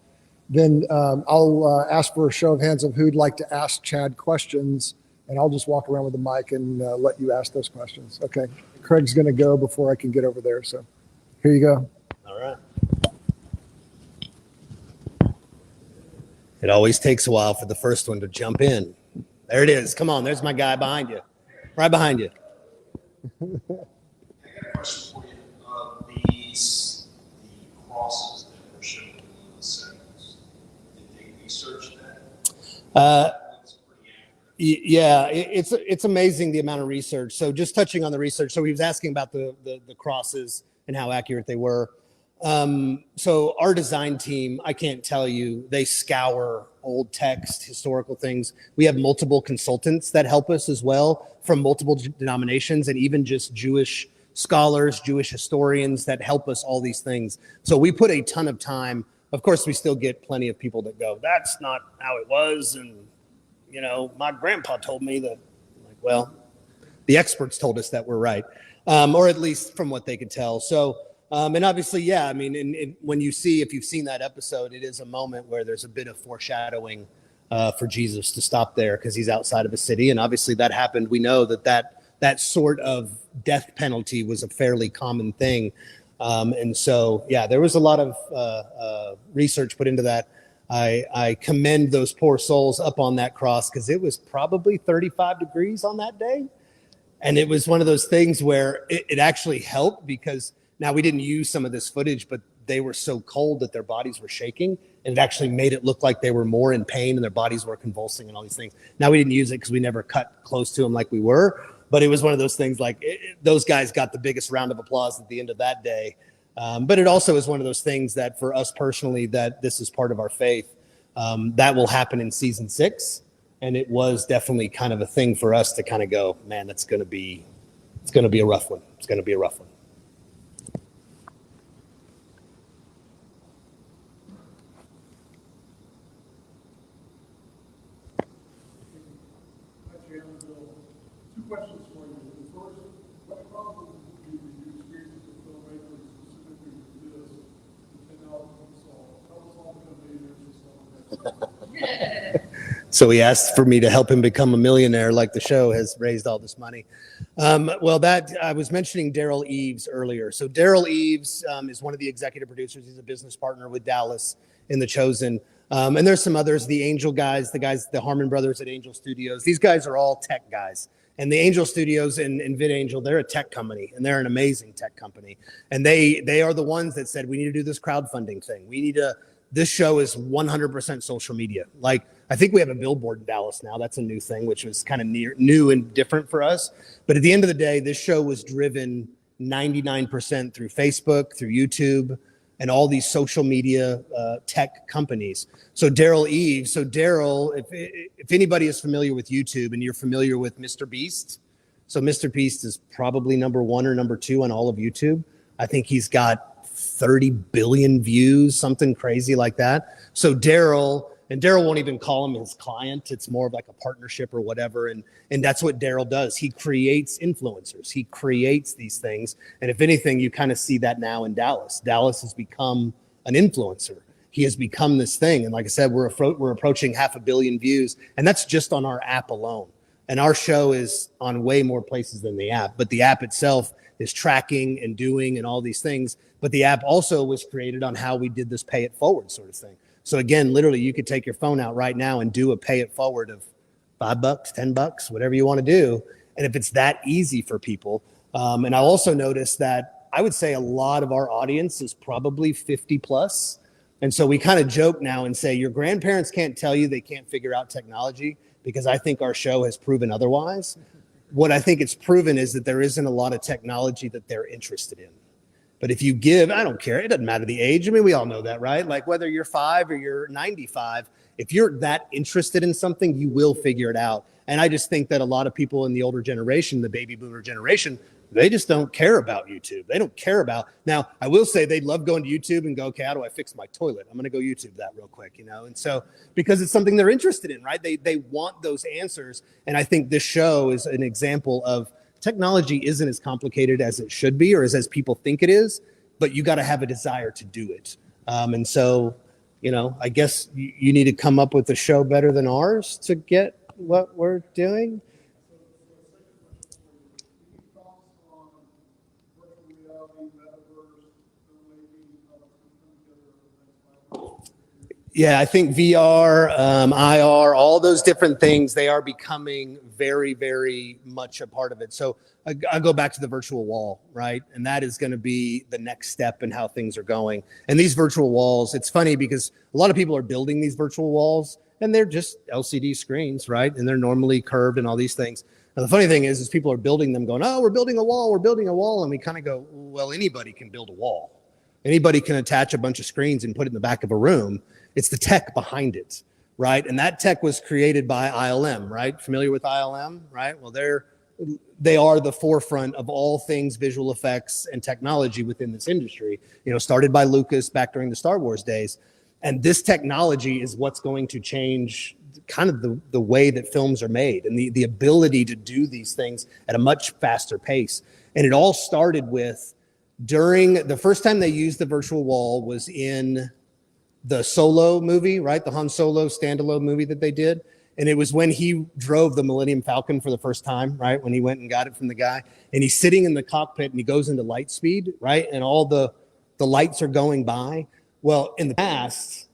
then I'll ask for a show of hands of who'd like to ask Chad questions, and I'll just walk around with the mic and let you ask those questions. Okay, Craig's going to go before I can get over there. So here you go. All right. It always takes a while for the first one to jump in. There it is. Come on, there's my guy behind you. Right behind you. I got a question for you. The crosses that were shown in the segments, did they research that? Yeah, it's amazing the amount of research. So just touching on the research. So he was asking about the crosses and how accurate they were. So our design team, I can't tell you, they scour old text, historical things. We have multiple consultants that help us as well from multiple denominations, and even just Jewish scholars, Jewish historians that help us all these things. So we put a ton of time. Of course, we still get plenty of people that go, that's not how it was. And, you know, my grandpa told me that. Like, well, the experts told us that we're right, or at least from what they could tell. So And obviously, yeah, I mean, when you see, if you've seen that episode, it is a moment where there's a bit of foreshadowing for Jesus to stop there because he's outside of a city. And obviously that happened. We know that sort of death penalty was a fairly common thing. And so, yeah, there was a lot of research put into that. I commend those poor souls up on that cross because it was probably 35 degrees on that day. And it was one of those things where it actually helped because now we didn't use some of this footage, but they were so cold that their bodies were shaking. And it actually made it look like they were more in pain and their bodies were convulsing and all these things. Now we didn't use it because we never cut close to them like we were. But it was one of those things like those guys got the biggest round of applause at the end of that day. But it also is one of those things that for us personally, that this is part of our faith. That will happen in season 6. And it was definitely kind of a thing for us to kind of go, man, it's going to be a rough one. It's going to be a rough one. Two questions for you. The first, what problems do you experience with filmmakers specifically with this that now can solve? How it's all going to be there to solve that? So he asked for me to help him become a millionaire, like the show has raised all this money. Well, that I was mentioning Daryl Eves earlier. So Daryl Eves is one of the executive producers. He's a business partner with Dallas in The Chosen. And there's some others, the Angel guys, the Harmon brothers at Angel Studios. These guys are all tech guys. And the Angel Studios and VidAngel, they're a tech company, and they're an amazing tech company. And they are the ones that said, we need to do this crowdfunding thing. This show is 100% social media. Like, I think we have a billboard in Dallas now. That's a new thing, which was kind of new and different for us. But at the end of the day, this show was driven 99% through Facebook, through YouTube, and all these social media tech companies. So Daryl Eves, if anybody is familiar with YouTube and you're familiar with Mr. Beast, so Mr. Beast is probably number 1 or number 2 on all of YouTube. I think he's got 30 billion views, something crazy like that. So Daryl won't even call him his client. It's more of like a partnership or whatever. And that's what Daryl does. He creates influencers. He creates these things. And if anything, you kind of see that now in Dallas. Dallas has become an influencer. He has become this thing. And like I said, we're approaching 500 million views. And that's just on our app alone. And our show is on way more places than the app. But the app itself is tracking and doing and all these things. But the app also was created on how we did this pay it forward sort of thing. So again, literally, you could take your phone out right now and do a pay it forward of $5, $10, whatever you want to do. And if it's that easy for people, and I also noticed that I would say a lot of our audience is probably 50 plus. And so we kind of joke now and say your grandparents can't tell you they can't figure out technology, because I think our show has proven otherwise. What I think it's proven is that there isn't a lot of technology that they're interested in. But if you give, I don't care. It doesn't matter the age. I mean, we all know that, right? Like whether you're 5 or you're 95, if you're that interested in something, you will figure it out. And I just think that a lot of people in the older generation, the baby boomer generation, they just don't care about YouTube. They don't care about. Now, I will say they love going to YouTube and go, okay, how do I fix my toilet? I'm going to go YouTube that real quick, you know? And so because it's something they're interested in, right? They want those answers. And I think this show is an example of technology isn't as complicated as it should be or as people think it is, but you got to have a desire to do it. And so, you know, I guess you need to come up with a show better than ours to get what we're doing. Yeah, I think VR, IR, all those different things, they are becoming very, very much a part of it. So I go back to the virtual wall, right? And that is going to be the next step in how things are going. And these virtual walls, it's funny because a lot of people are building these virtual walls and they're just LCD screens, right? And they're normally curved and all these things. Now, the funny thing is people are building them going, oh, we're building a wall. And we kind of go, well, anybody can build a wall. Anybody can attach a bunch of screens and put it in the back of a room. It's the tech behind it, right? And that tech was created by ILM, right? Familiar with ILM, right? Well, they are the forefront of all things visual effects and technology within this industry. You know, started by Lucas back during the Star Wars days. And this technology is what's going to change kind of the way that films are made and the ability to do these things at a much faster pace. And it all started with During the first time they used the virtual wall was in the Solo movie, right? The Han Solo standalone movie that they did. And it was when he drove the Millennium Falcon for the first time, right? When he went and got it from the guy. And he's sitting in the cockpit and he goes into light speed, right? And all the lights are going by. Well, in the past,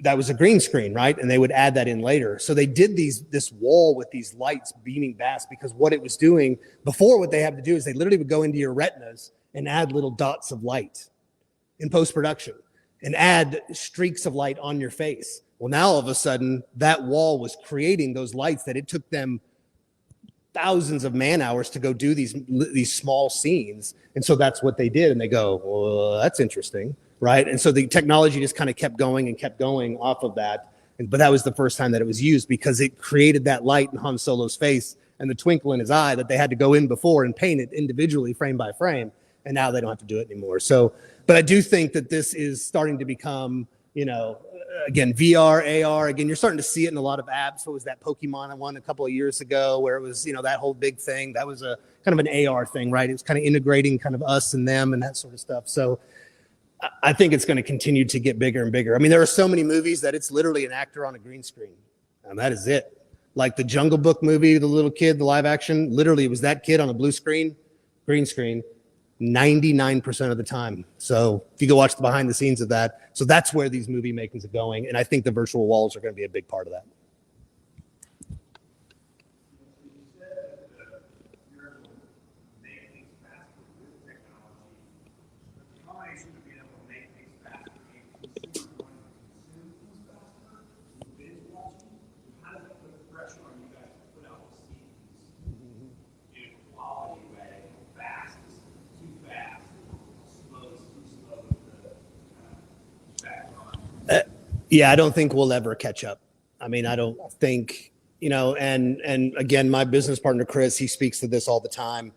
that was a green screen, right? And they would add that in later. So they did this wall with these lights beaming past, because what it was doing before, what they have to do is they literally would go into your retinas and add little dots of light in post-production and add streaks of light on your face. Well, now all of a sudden that wall was creating those lights that it took them thousands of man hours to go do these small scenes. And so that's what they did. And they go, well, that's interesting, right? And so the technology just kind of kept going and kept going off of that. But that was the first time that it was used, because it created that light in Han Solo's face and the twinkle in his eye that they had to go in before and paint it individually frame by frame. And now they don't have to do it anymore. So, but I do think that this is starting to become, you know, again, VR, AR, again, you're starting to see it in a lot of apps. What was that Pokemon one a couple of years ago where it was, you know, that whole big thing? That was a kind of an AR thing, right? It was kind of integrating kind of us and them and that sort of stuff. So I think it's going to continue to get bigger and bigger. I mean, there are so many movies that it's literally an actor on a green screen, and that is it. Like the Jungle Book movie, the little kid, the live action, literally it was that kid on a blue screen, green screen, 99% of the time. So if you go watch the behind the scenes of that, so that's where these movie makings are going. And I think the virtual walls are going to be a big part of that. Yeah, I don't think we'll ever catch up. I mean, I don't think, you know, and again, my business partner, Chris, he speaks to this all the time.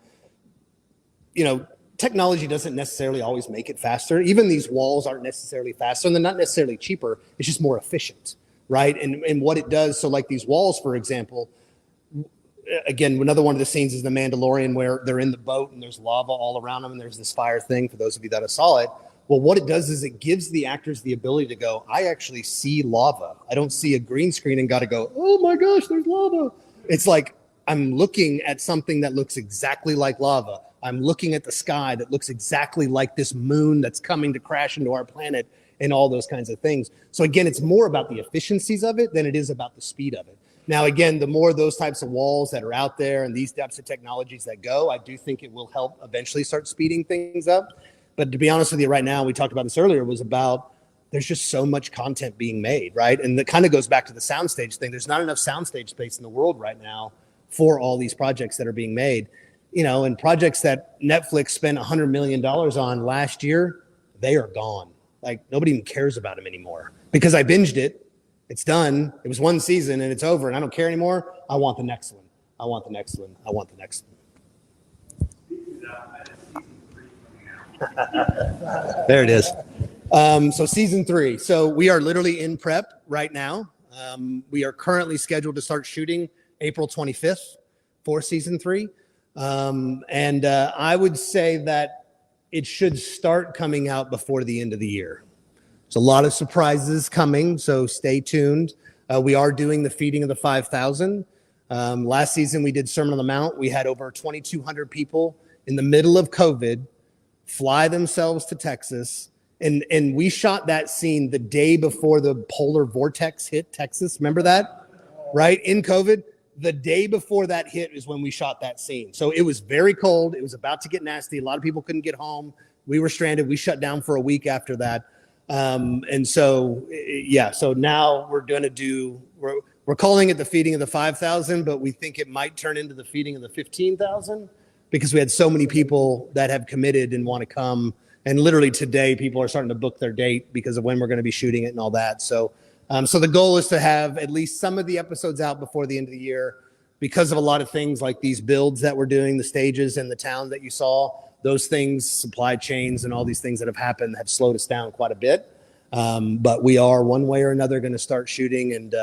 You know, technology doesn't necessarily always make it faster. Even these walls aren't necessarily faster, and they're not necessarily cheaper. It's just more efficient, right? And what it does, so like these walls, for example, again, another one of the scenes is the Mandalorian where they're in the boat and there's lava all around them and there's this fire thing, for those of you that saw it. Well, what it does is it gives the actors the ability to go, I actually see lava. I don't see a green screen and got to go, oh my gosh, there's lava. It's like, I'm looking at something that looks exactly like lava. I'm looking at the sky that looks exactly like this moon that's coming to crash into our planet and all those kinds of things. So again, it's more about the efficiencies of it than it is about the speed of it. Now, again, the more those types of walls that are out there and these types of technologies that go, I do think it will help eventually start speeding things up. But to be honest with you, right now, we talked about this earlier, was about there's just so much content being made, right? And that kind of goes back to the soundstage thing. There's not enough soundstage space in the world right now for all these projects that are being made. You know, and projects that Netflix spent $100 million on last year, they are gone. Like, nobody even cares about them anymore because I binged it. It's done. It was one season and it's over and I don't care anymore. I want the next one. I want the next one. I want the next one. There it is. So season 3. So we are literally in prep right now. We are currently scheduled to start shooting April 25th for season 3. And I would say that it should start coming out before the end of the year. There's a lot of surprises coming, so stay tuned. We are doing the feeding of the 5,000. Last season we did Sermon on the Mount. We had over 2,200 people in the middle of COVID fly themselves to Texas. And we shot that scene the day before the polar vortex hit Texas. Remember that? Right? In COVID, the day before that hit is when we shot that scene. So it was very cold. It was about to get nasty. A lot of people couldn't get home. We were stranded. We shut down for a week after that. And so, yeah, so now we're going to do, we're calling it the feeding of the 5,000, but we think it might turn into the feeding of the 15,000 because we had so many people that have committed and want to come. And literally today, people are starting to book their date because of when we're going to be shooting it and all that. So, so the goal is to have at least some of the episodes out before the end of the year because of a lot of things like these builds that we're doing, the stages and the town that you saw. Those things, supply chains and all these things that have happened have slowed us down quite a bit. But we are one way or another going to start shooting. And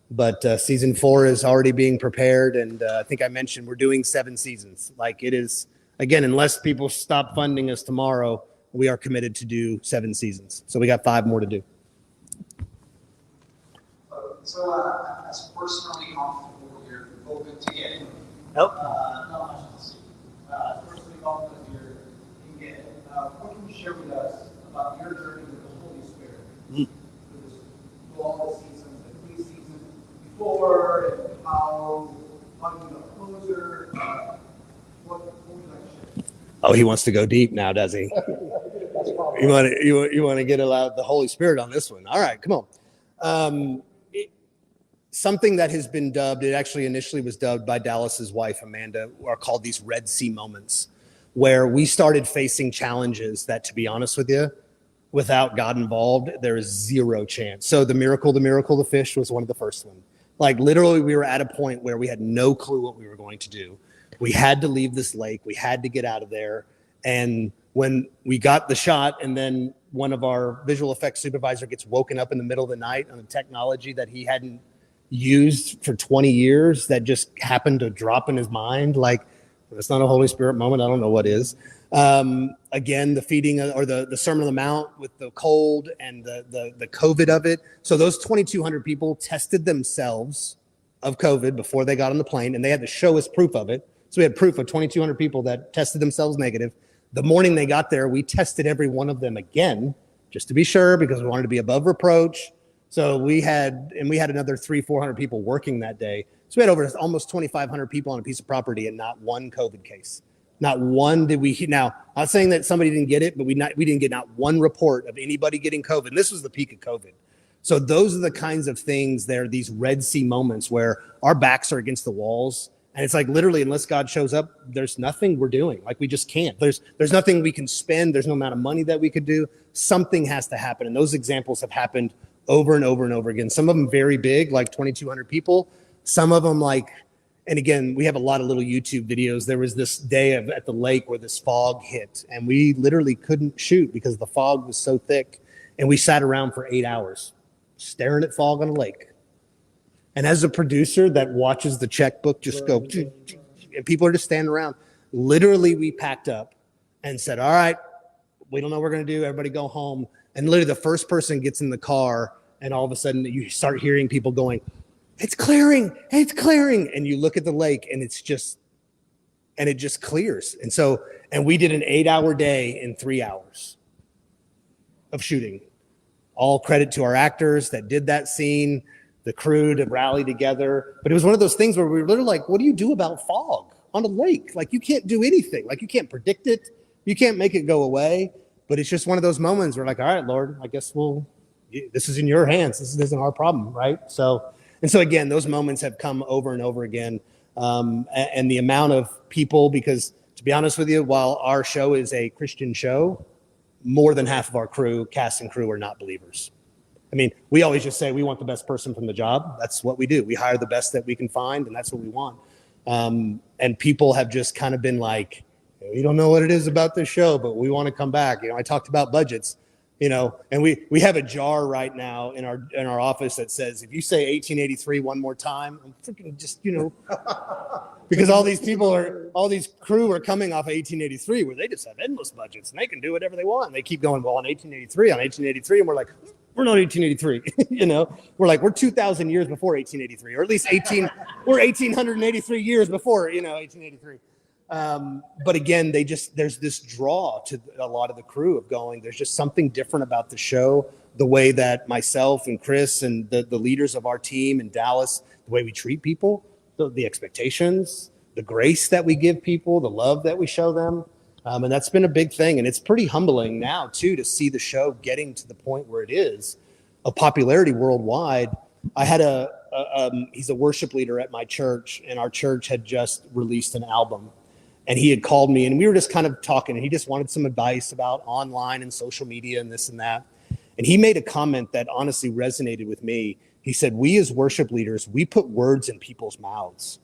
but season 4 is already being prepared. And I think I mentioned we're doing 7 seasons. Like it is, again, unless people stop funding us tomorrow, we are committed to do 7 seasons. So we got 5 more to do. So, as personally comfortable you're open to get. Nope. Not much to see. Personally comfortable you're in get. What can you share with us about your journey with the Holy Spirit? Through all the seasons, the 3 seasons before, and how you got closer. What would you like to share? Oh, he wants to go deep now, does he? You want to get the Holy Spirit on this one? All right, come on. Something that has been dubbed, it actually initially was dubbed by Dallas's wife, Amanda, are called these Red Sea moments, where we started facing challenges that, to be honest with you, without God involved, there is 0 chance. So the miracle, the fish was one of the first ones. Like literally we were at a point where we had no clue what we were going to do. We had to leave this lake. We had to get out of there. And when we got the shot, and then one of our visual effects supervisor gets woken up in the middle of the night on the technology that he hadn't used for 20 years that just happened to drop in his mind. Like, it's not a Holy Spirit moment. I don't know what is. Again, the feeding or the Sermon on the Mount with the cold and the COVID of it. So those 2,200 people tested themselves of COVID before they got on the plane, and they had to show us proof of it. So we had proof of 2,200 people that tested themselves negative. The morning they got there, we tested every one of them again, just to be sure, because we wanted to be above reproach. So we had another 300-400 people working that day. So we had over almost 2,500 people on a piece of property and not one COVID case. Not one did we. Now, I'm not saying that somebody didn't get it, but we didn't get not one report of anybody getting COVID. And this was the peak of COVID. So those are the kinds of things. They're these Red Sea moments where our backs are against the walls. And it's like literally, unless God shows up, there's nothing we're doing. Like we just can't. There's nothing we can spend. There's no amount of money that we could do. Something has to happen. And those examples have happened over and over and over again. Some of them very big, like 2,200 people. Some of them like, and again, we have a lot of little YouTube videos. There was this day at the lake where this fog hit, and we literally couldn't shoot because the fog was so thick. And we sat around for 8 hours staring at fog on a lake. And as a producer that watches the checkbook just go, and people are just standing around, literally we packed up and said, all right, we don't know what we're going to do. Everybody go home. And literally the first person gets in the car, and all of a sudden you start hearing people going, it's clearing, it's clearing. And you look at the lake and it just clears. And we did an 8-hour day in 3 hours of shooting. All credit to our actors that did that scene, the crew to rally together. But it was one of those things where we were literally like, what do you do about fog on a lake? Like you can't do anything. Like you can't predict it. You can't make it go away. But it's just one of those moments where like, all right, Lord, I guess this is in your hands. This isn't our problem, right? So again, those moments have come over and over again. And the amount of people, because to be honest with you, while our show is a Christian show, more than half of our crew, cast and crew, are not believers. I mean, we always just say we want the best person from the job. That's what we do. We hire the best that we can find, and that's what we want. And people have just kind of been like, we don't know what it is about this show, but we want to come back. I talked about budgets, and we have a jar right now in our office that says, if you say 1883 one more time, I'm freaking just, because all these crew are coming off of 1883 where they just have endless budgets and they can do whatever they want. And they keep going, well, on 1883, and we're like, we're not 1883, we're like, we're 2,000 years before 1883, or at least we're 1,883 years before, 1883. But again, there's this draw to a lot of the crew of going, there's just something different about the show, the way that myself and Chris and the leaders of our team in Dallas, the way we treat people, the expectations, the grace that we give people, the love that we show them. And that's been a big thing. And it's pretty humbling now too, to see the show getting to the point where it is of popularity worldwide. I had he's a worship leader at my church, and our church had just released an album. And he had called me, and we were just kind of talking, and he just wanted some advice about online and social media and this and that. And he made a comment that honestly resonated with me. He said, we as worship leaders, we put words in people's mouths.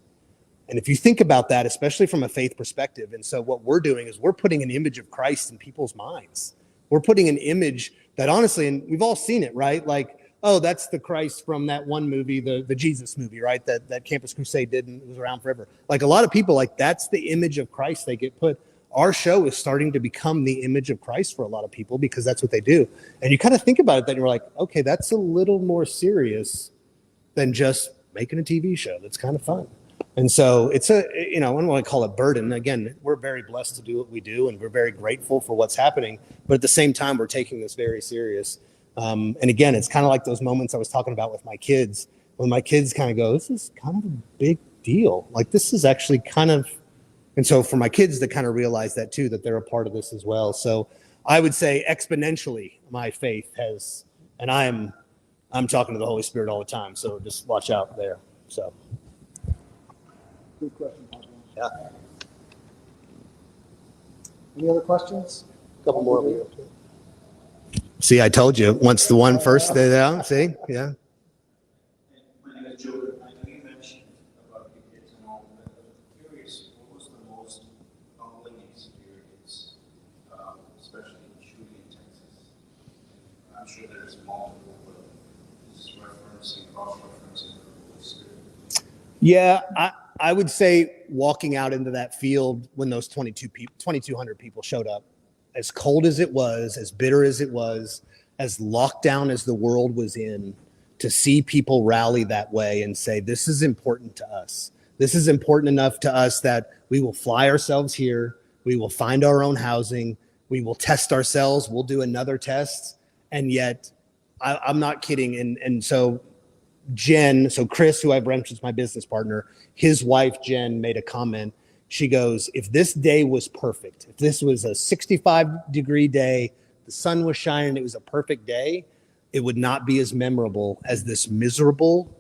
And if you think about that, especially from a faith perspective, and so what we're doing is we're putting an image of Christ in people's minds. We're putting an image that honestly, and we've all seen it, right? Like, oh, that's the Christ from that one movie, the Jesus movie, right? That Campus Crusade did, and it was around forever. Like a lot of people, like that's the image of Christ they get put. our show is starting to become the image of Christ for a lot of people because that's what they do. And you kind of think about it, then you're like, okay, that's a little more serious than just making a TV show. That's kind of fun. And so it's I don't want to call it burden. Again, we're very blessed to do what we do, and we're very grateful for what's happening. But at the same time, we're taking this very serious. And again, it's kind of like those moments I was talking about with my kids, when my kids kind of go, this is kind of a big deal. Like, this is actually kind of, and so for my kids to kind of realize that too, that they're a part of this as well. So I would say exponentially, my faith has, and I'm talking to the Holy Spirit all the time. So just watch out there. So. Good question, Pablo. Yeah. Any other questions? A couple more of you. See, I told you. Once the one first, see? Yeah. My name is Joe. I know you mentioned about your kids and all, but I'm curious, what was the most humbling experience, especially shooting in Texas? I'm sure there's multiple, but just referencing, cross-referencing the Holy Spirit. Yeah, I would say walking out into that field when those 2,200 people showed up, as cold as it was, as bitter as it was, as locked down as the world was in, to see people rally that way and say, this is important to us. This is important enough to us that we will fly ourselves here. We will find our own housing. We will test ourselves. We'll do another test. And yet, I'm not kidding. And so Jen, so Chris, who I've referenced, my business partner, his wife, Jen, made a comment. She goes, if this day was perfect, if this was a 65-degree day, the sun was shining, it was a perfect day, it would not be as memorable as this miserable,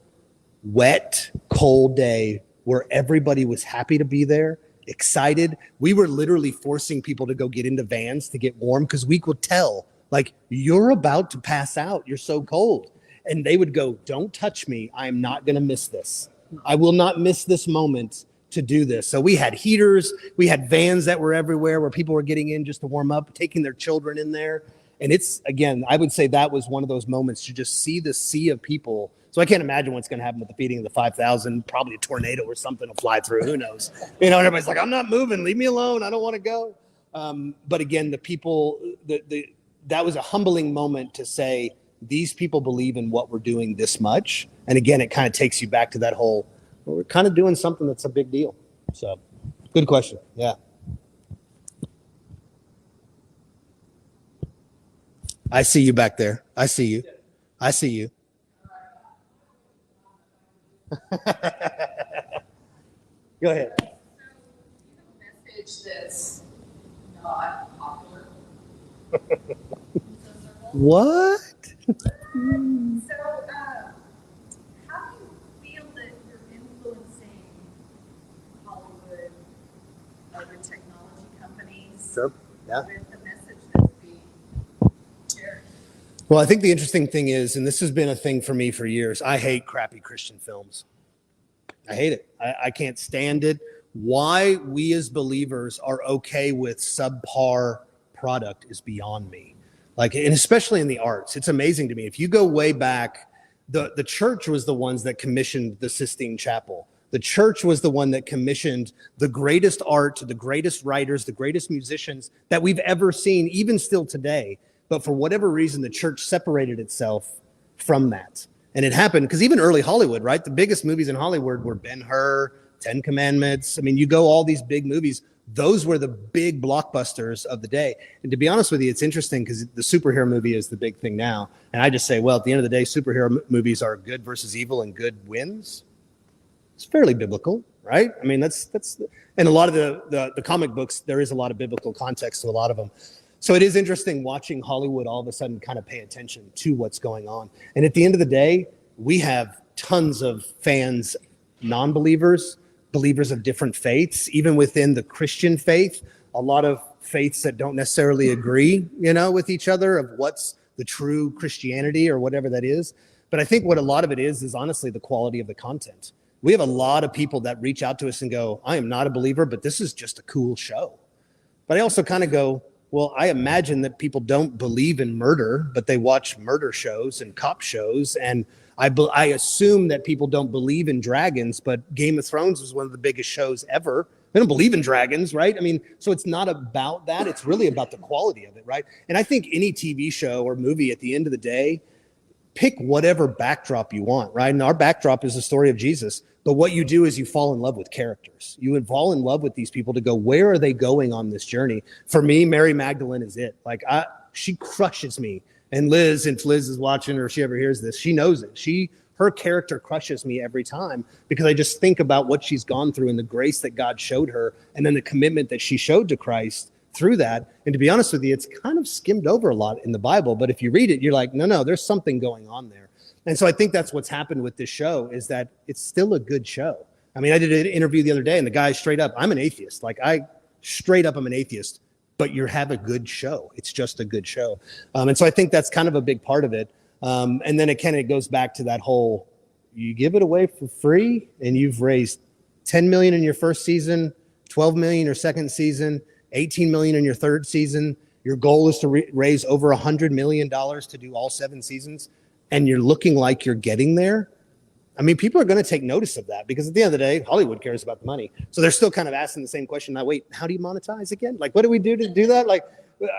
wet, cold day where everybody was happy to be there, excited. We were literally forcing people to go get into vans to get warm because we could tell, like, you're about to pass out. You're so cold. And they would go, don't touch me. I'm not going to miss this. I will not miss this moment to do this. So we had heaters. We had vans that were everywhere where people were getting in just to warm up, taking their children in there. And it's, again, I would say that was one of those moments to just see the sea of people. So I can't imagine what's going to happen with the feeding of the 5,000. Probably a tornado or something will fly through. Who knows? And everybody's like, I'm not moving. Leave me alone. I don't want to go. But again, the people, that was a humbling moment to say, these people believe in what we're doing this much. And again, it kind of takes you back to that whole, well, we're kind of doing something that's a big deal. So good question. Yeah. I see you back there. I see you. I see you. Go ahead. Message that's not popular. What? So, how do you feel that you're influencing Hollywood, other technology companies, Sure. Yeah. with the message that's being shared? Well, I think the interesting thing is, and this has been a thing for me for years, I hate crappy Christian films. I hate it. I can't stand it. Why we as believers are okay with subpar product is beyond me. Like, and especially in the arts, it's amazing to me. If you go way back, the church was the ones that commissioned the Sistine Chapel. The church was the one that commissioned the greatest art, the greatest writers, the greatest musicians that we've ever seen, even still today. But for whatever reason, the church separated itself from that. And it happened because even early Hollywood, right? The biggest movies in Hollywood were Ben-Hur, 10 Commandments. I mean, you go all these big movies. Those were the big blockbusters of the day. And to be honest with you, it's interesting because the superhero movie is the big thing now. And I just say, well, at the end of the day, superhero movies are good versus evil and good wins. It's fairly biblical, right? I mean, that's and a lot of the comic books, there is a lot of biblical context to a lot of them. So it is interesting watching Hollywood all of a sudden kind of pay attention to what's going on. And at the end of the day, we have tons of fans, non-believers, believers of different faiths, even within the Christian faith, a lot of faiths that don't necessarily agree, with each other of what's the true Christianity or whatever that is. But I think what a lot of it is honestly the quality of the content. We have a lot of people that reach out to us and go, I am not a believer, but this is just a cool show. But I also kind of go, well, I imagine that people don't believe in murder, but they watch murder shows and cop shows. And I assume that people don't believe in dragons, but Game of Thrones was one of the biggest shows ever They don't believe in dragons, right? I mean, so it's not about that. It's really about the quality of it, right? And I think any TV show or movie at the end of the day, pick whatever backdrop you want, right? And our backdrop is the story of Jesus. But what you do is you fall in love with characters. You would fall in love with these people to go, where are they going on this journey? For me, Mary Magdalene is it. Like, she crushes me. And Liz, if Liz is watching or if she ever hears this, she knows it. Her character crushes me every time because I just think about what she's gone through and the grace that God showed her and then the commitment that she showed to Christ through that. And to be honest with you, it's kind of skimmed over a lot in the Bible. But if you read it, you're like, no, there's something going on there. And so I think that's what's happened with this show is that it's still a good show. I mean, I did an interview the other day and the guy straight up, I'm an atheist. Like I'm an atheist, but you have a good show. It's just a good show. And so I think that's kind of a big part of it. And then it goes back to that whole, you give it away for free and you've raised 10 million in your first season, 12 million your second season, 18 million in your third season. Your goal is to raise over $100 million to do all 7 seasons. And you're looking like you're getting there. I mean, people are going to take notice of that because at the end of the day, Hollywood cares about the money. So they're still kind of asking the same question. Now, wait, how do you monetize again? Like, what do we do to do that? Like, is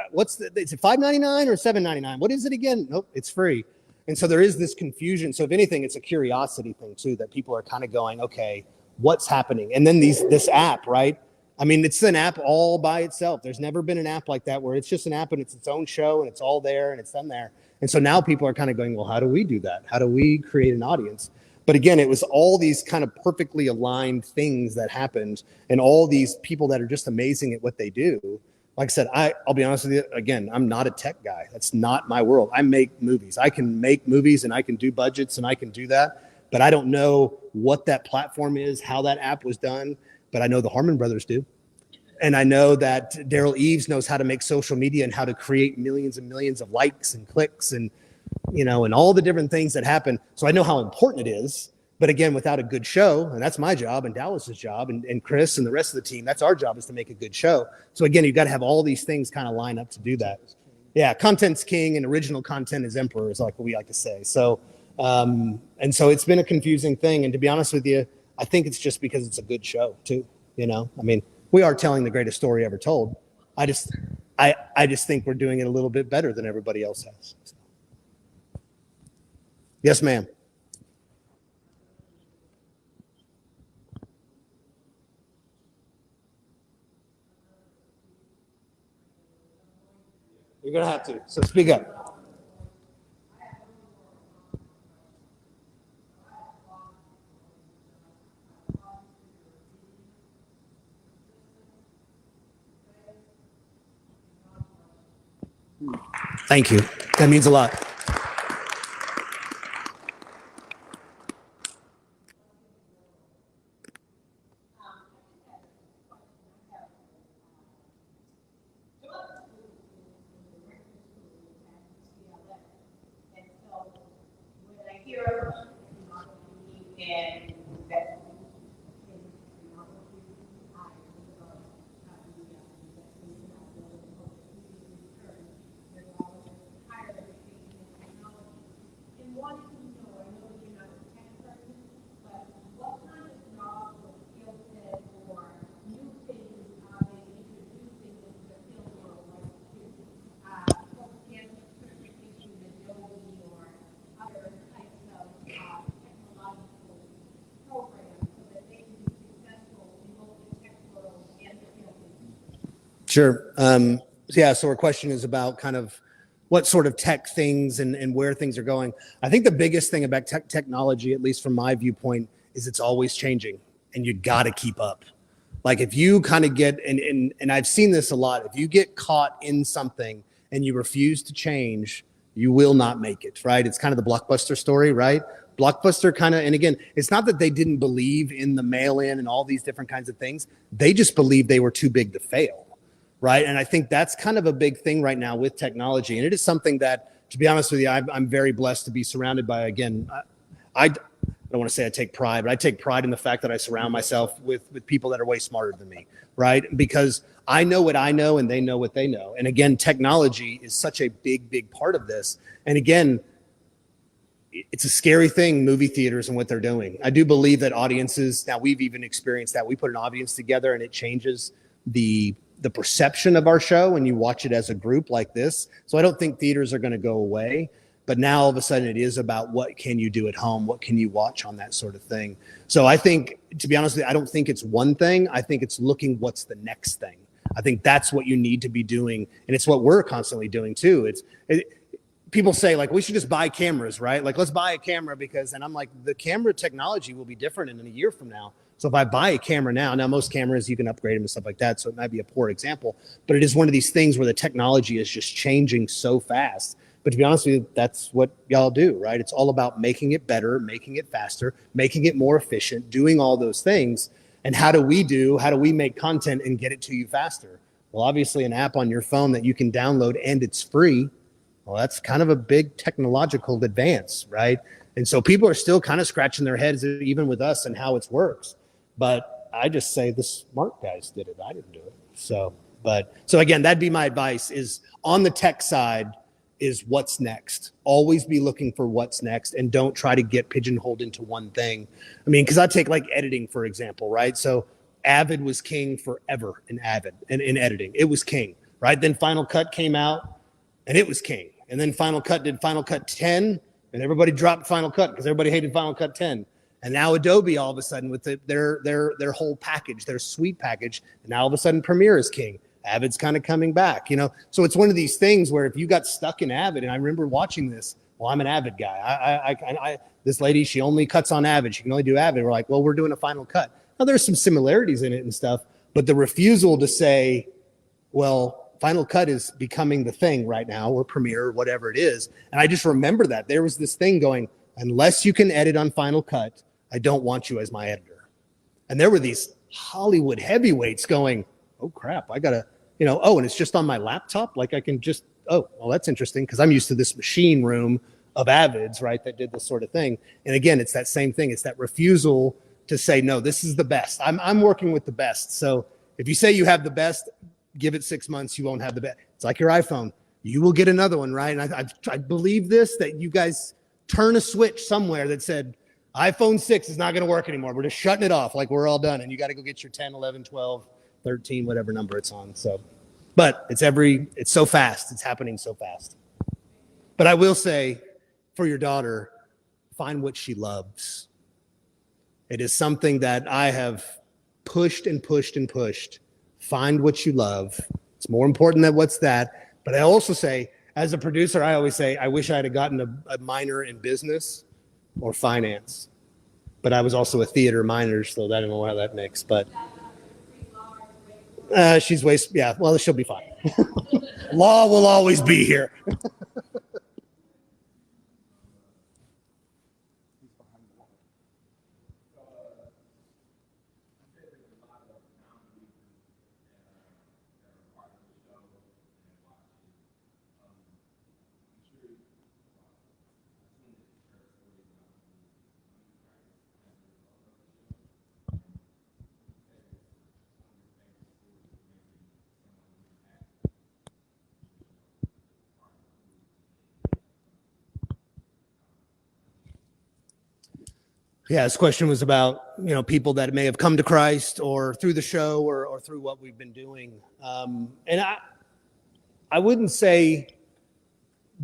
it $5.99 or $7.99? What is it again? Nope, it's free. And so there is this confusion. So if anything, it's a curiosity thing too, that people are kind of going, okay, what's happening? And then this app, right? I mean, it's an app all by itself. There's never been an app like that where it's just an app and it's its own show and it's all there and it's done there. And so now people are kind of going, well, how do we do that? How do we create an audience? But again, it was all these kind of perfectly aligned things that happened and all these people that are just amazing at what they do. Like I said, I'll be honest with you, again, I'm not a tech guy. That's not my world. I make movies. I can make movies and I can do budgets and I can do that. But I don't know what that platform is, how that app was done. But I know the Harmon brothers do. And I know that Daryl Eves knows how to make social media and how to create millions and millions of likes and clicks and, and all the different things that happen. So I know how important it is. But again, without a good show, and that's my job and Dallas's job and Chris and the rest of the team, that's our job is to make a good show. So again, you've got to have all these things kind of line up to do that. Yeah, content's king and original content is emperor is like what we like to say. So, and so it's been a confusing thing. And to be honest with you, I think it's just because it's a good show too. I mean, we are telling the greatest story ever told. I just think we're doing it a little bit better than everybody else has. So. Yes, ma'am. You're going to have to. So speak up. Thank you. That means a lot. Sure. So our question is about kind of what sort of tech things and where things are going. I think the biggest thing about technology, at least from my viewpoint, is it's always changing and you got to keep up. Like if you kind of get, and I've seen this a lot, if you get caught in something and you refuse to change, you will not make it, right? It's kind of the Blockbuster story, right? Blockbuster kind of, and again, it's not that they didn't believe in the mail-in and all these different kinds of things. They just believed they were too big to fail. Right. And I think that's kind of a big thing right now with technology. And it is something that, to be honest with you, I'm very blessed to be surrounded by. Again, I don't want to say I take pride, but I take pride in the fact that I surround myself with people that are way smarter than me. Right. Because I know what I know and they know what they know. And again, technology is such a big part of this. And again, it's a scary thing, movie theaters and what they're doing. I do believe that audiences, now we've even experienced that. We put an audience together and it changes the perception of our show when you watch it as a group like this. So I don't think theaters are going to go away. But now all of a sudden it is about what can you do at home? What can you watch on that sort of thing? So I think, to be honest with you, I don't think it's one thing. I think it's looking what's the next thing. I think that's what you need to be doing. And it's what we're constantly doing too. People say like, we should just buy cameras, right? Like, let's buy a camera because, and I'm like, the camera technology will be different in a year from now. So if I buy a camera now most cameras, you can upgrade them and stuff like that. So it might be a poor example, but it is one of these things where the technology is just changing so fast. But to be honest with you, that's what y'all do, right? It's all about making it better, making it faster, making it more efficient, doing all those things. And how do we make content and get it to you faster? Well, obviously an app on your phone that you can download and it's free. Well, that's kind of a big technological advance, right? And so people are still kind of scratching their heads even with us and how it works. But I just say the smart guys did it. I didn't do it. So again, that'd be my advice is on the tech side, is what's next. Always be looking for what's next and don't try to get pigeonholed into one thing. I mean, because I take like editing, for example, right? So Avid was king forever in editing. It was king, right? Then Final Cut came out and it was king. And then Final Cut did Final Cut 10 and everybody dropped Final Cut because everybody hated Final Cut 10. And now Adobe all of a sudden with their whole package, their suite package, and now all of a sudden Premiere is king. Avid's kind of coming back, So it's one of these things where if you got stuck in Avid, and I remember watching this, well, I'm an Avid guy. This lady, she only cuts on Avid. She can only do Avid. We're like, well, we're doing a Final Cut. Now there's some similarities in it and stuff, but the refusal to say, well, Final Cut is becoming the thing right now, or Premiere, or whatever it is. And I just remember that there was this thing going, unless you can edit on Final Cut, I don't want you as my editor. And there were these Hollywood heavyweights going, oh crap, I gotta, and it's just on my laptop. Like I can just, oh, well, that's interesting because I'm used to this machine room of Avids, right, that did this sort of thing. And again, it's that same thing. It's that refusal to say, no, this is the best. I'm working with the best. So if you say you have the best, give it 6 months, you won't have the best. It's like your iPhone. You will get another one, right? And I believe this, that you guys turn a switch somewhere that said, iPhone 6 is not going to work anymore. We're just shutting it off. Like we're all done. And you got to go get your 10, 11, 12, 13, whatever number it's on. So, but it's so fast. It's happening so fast. But I will say for your daughter, find what she loves. It is something that I have pushed and pushed and pushed. Find what you love. It's more important than what's that. But I also say, as a producer, I always say, I wish I had gotten a minor in business or finance. But I was also a theater minor, so I don't know how that mixed. But she's well, she'll be fine. Law will always be here. Yeah, this question was about, people that may have come to Christ or through the show or through what we've been doing. And I wouldn't say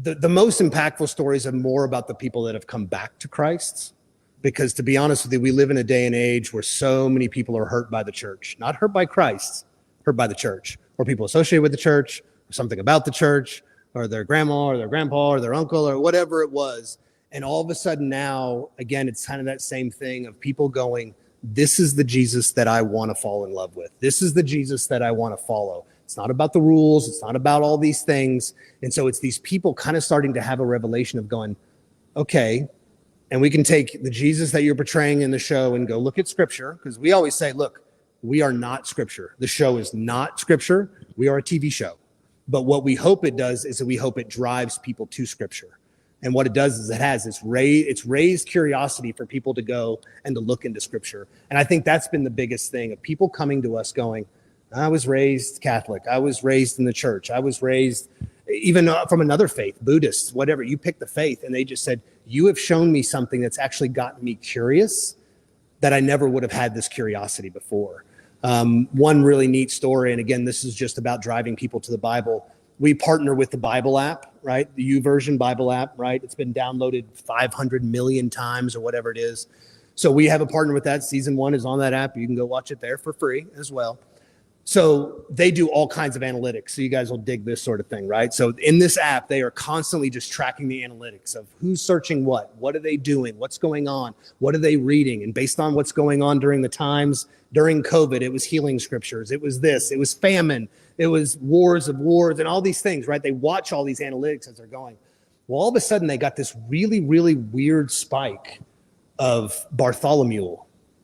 the most impactful stories are more about the people that have come back to Christ. Because to be honest with you, we live in a day and age where so many people are hurt by the church. Not hurt by Christ, hurt by the church. Or people associated with the church, or something about the church, or their grandma or their grandpa or their uncle or whatever it was. And all of a sudden now, again, it's kind of that same thing of people going, this is the Jesus that I want to fall in love with. This is the Jesus that I want to follow. It's not about the rules. It's not about all these things. And so it's these people kind of starting to have a revelation of going, okay, and we can take the Jesus that you're portraying in the show and go look at Scripture, because we always say, look, we are not Scripture. The show is not Scripture. We are a TV show. But what we hope it does is that we hope it drives people to Scripture. And what it does is it's raised curiosity for people to go and to look into Scripture. And I think that's been the biggest thing of people coming to us going, I was raised Catholic. I was raised in the church. I was raised even from another faith, Buddhists, whatever, you pick the faith, and they just said, you have shown me something that's actually gotten me curious that I never would have had this curiosity before. One really neat story, and again, this is just about driving people to the Bible. We partner with the Bible app, right? The YouVersion Bible app, right? It's been downloaded 500 million times or whatever it is. So we have a partner with that. Season 1 is on that app. You can go watch it there for free as well. So they do all kinds of analytics. So you guys will dig this sort of thing, right? So in this app, they are constantly just tracking the analytics of who's searching what are they doing, what's going on, what are they reading? And based on what's going on during the times, during COVID, it was healing scriptures. It was this, it was famine, it was wars of wars and all these things, right? They watch all these analytics as they're going. Well, all of a sudden they got this really, really weird spike of Bartholomew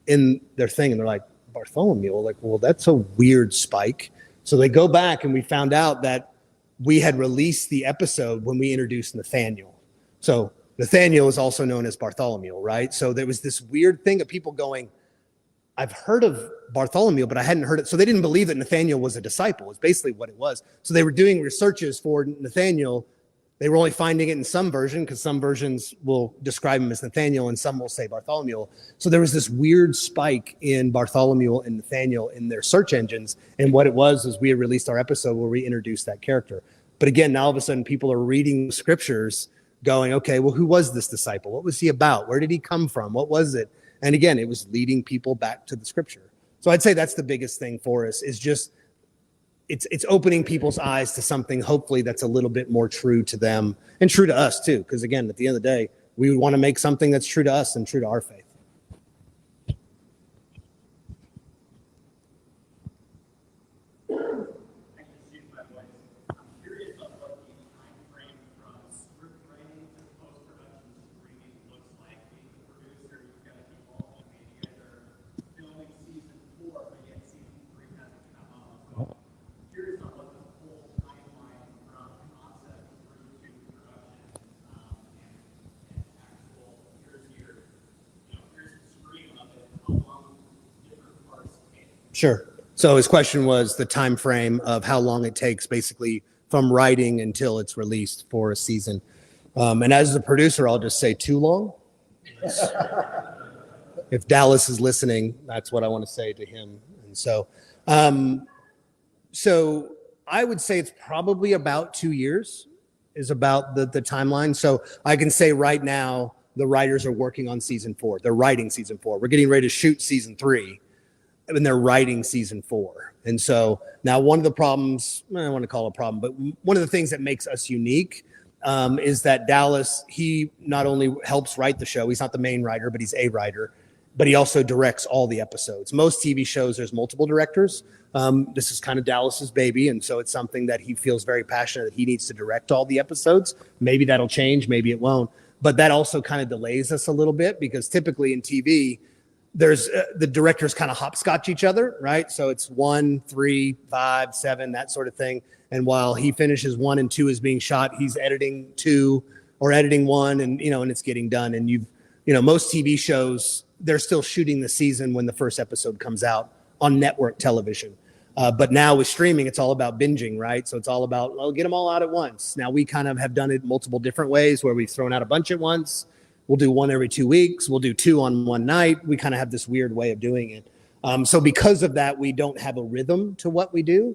in their thing. And they're like, Bartholomew, like, well, that's a weird spike. So they go back and we found out that we had released the episode when we introduced Nathaniel. So Nathaniel is also known as Bartholomew, right? So there was this weird thing of people going, I've heard of Bartholomew, but I hadn't heard it. So they didn't believe that Nathaniel was a disciple, is basically what it was. So they were doing researches for Nathaniel. They were only finding it in some version because some versions will describe him as Nathaniel and some will say Bartholomew. So there was this weird spike in Bartholomew and Nathaniel in their search engines. And what it was is we had released our episode where we introduced that character. But again, now all of a sudden people are reading scriptures going, okay, well, who was this disciple? What was he about? Where did he come from? What was it? And again, it was leading people back to the scripture. So I'd say that's the biggest thing for us is just it's opening people's eyes to something hopefully that's a little bit more true to them and true to us too. Because again, at the end of the day, we want to make something that's true to us and true to our faith. Sure. So his question was the time frame of how long it takes basically from writing until it's released for a season. And as the producer, I'll just say too long. If Dallas is listening, that's what I want to say to him. And so, so I would say it's probably about 2 years is about the timeline. So I can say right now, the writers are working on season 4. They're writing season 4. We're getting ready to shoot season 3. And they're writing season 4. And so now one of the problems, I don't want to call it a problem, but one of the things that makes us unique is that Dallas, he not only helps write the show, he's not the main writer, but he's a writer, but he also directs all the episodes. Most TV shows, there's multiple directors. This is kind of Dallas's baby. And so it's something that he feels very passionate that he needs to direct all the episodes. Maybe that'll change, maybe it won't. But that also kind of delays us a little bit because typically in TV, there's the directors kind of hopscotch each other, right? So it's 1, 3, 5, 7, that sort of thing. And while he finishes 1 and 2 is being shot, he's editing 2 or editing 1 and, and it's getting done. And most TV shows, they're still shooting the season when the first episode comes out on network television. But now with streaming, it's all about binging, right? So it's all about, well, get them all out at once. Now we kind of have done it multiple different ways where we've thrown out a bunch at once. We'll do 1 every 2 weeks. We'll do 2 on one night. We kind of have this weird way of doing it. So because of that, we don't have a rhythm to what we do.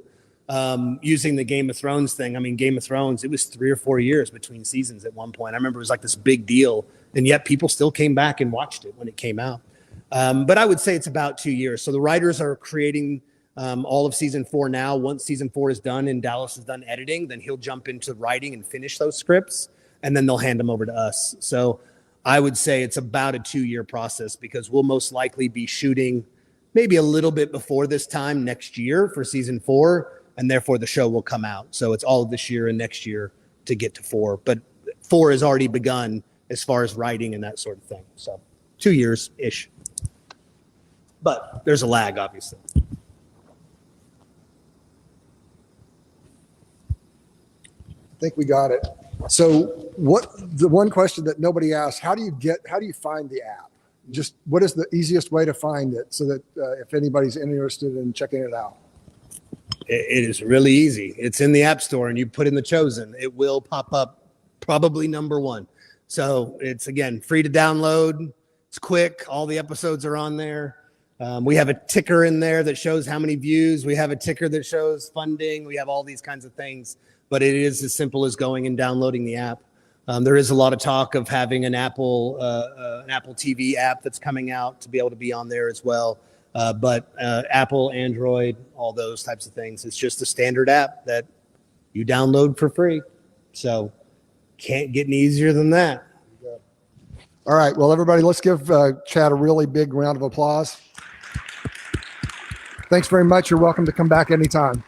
Using the Game of Thrones thing. I mean, Game of Thrones, it was 3 or 4 years between seasons at one point. I remember it was like this big deal. And yet people still came back and watched it when it came out. But I would say it's about 2 years. So the writers are creating all of season 4 now. Once season 4 is done and Dallas is done editing, then he'll jump into writing and finish those scripts. And then they'll hand them over to us. So I would say it's about a 2-year process because we'll most likely be shooting maybe a little bit before this time next year for season 4, and therefore the show will come out. So it's all this year and next year to get to 4. But 4 has already begun as far as writing and that sort of thing. So 2 years-ish. But there's a lag, obviously. I think we got it. So the one question that nobody asked, how do you find the app? Just what is the easiest way to find it so that if anybody's interested in checking it out? It is really easy. It's in the App Store, and you put in The Chosen. It will pop up, probably #1. So it's, again, free to download. It's quick. All the episodes are on there. We have a ticker in there that shows how many views. We have a ticker that shows funding. We have all these kinds of things. But it is as simple as going and downloading the app. There is a lot of talk of having an Apple TV app that's coming out to be able to be on there as well. But Apple, Android, all those types of things. It's just a standard app that you download for free. So can't get any easier than that. All right. Well, everybody, let's give Chad a really big round of applause. Thanks very much. You're welcome to come back anytime.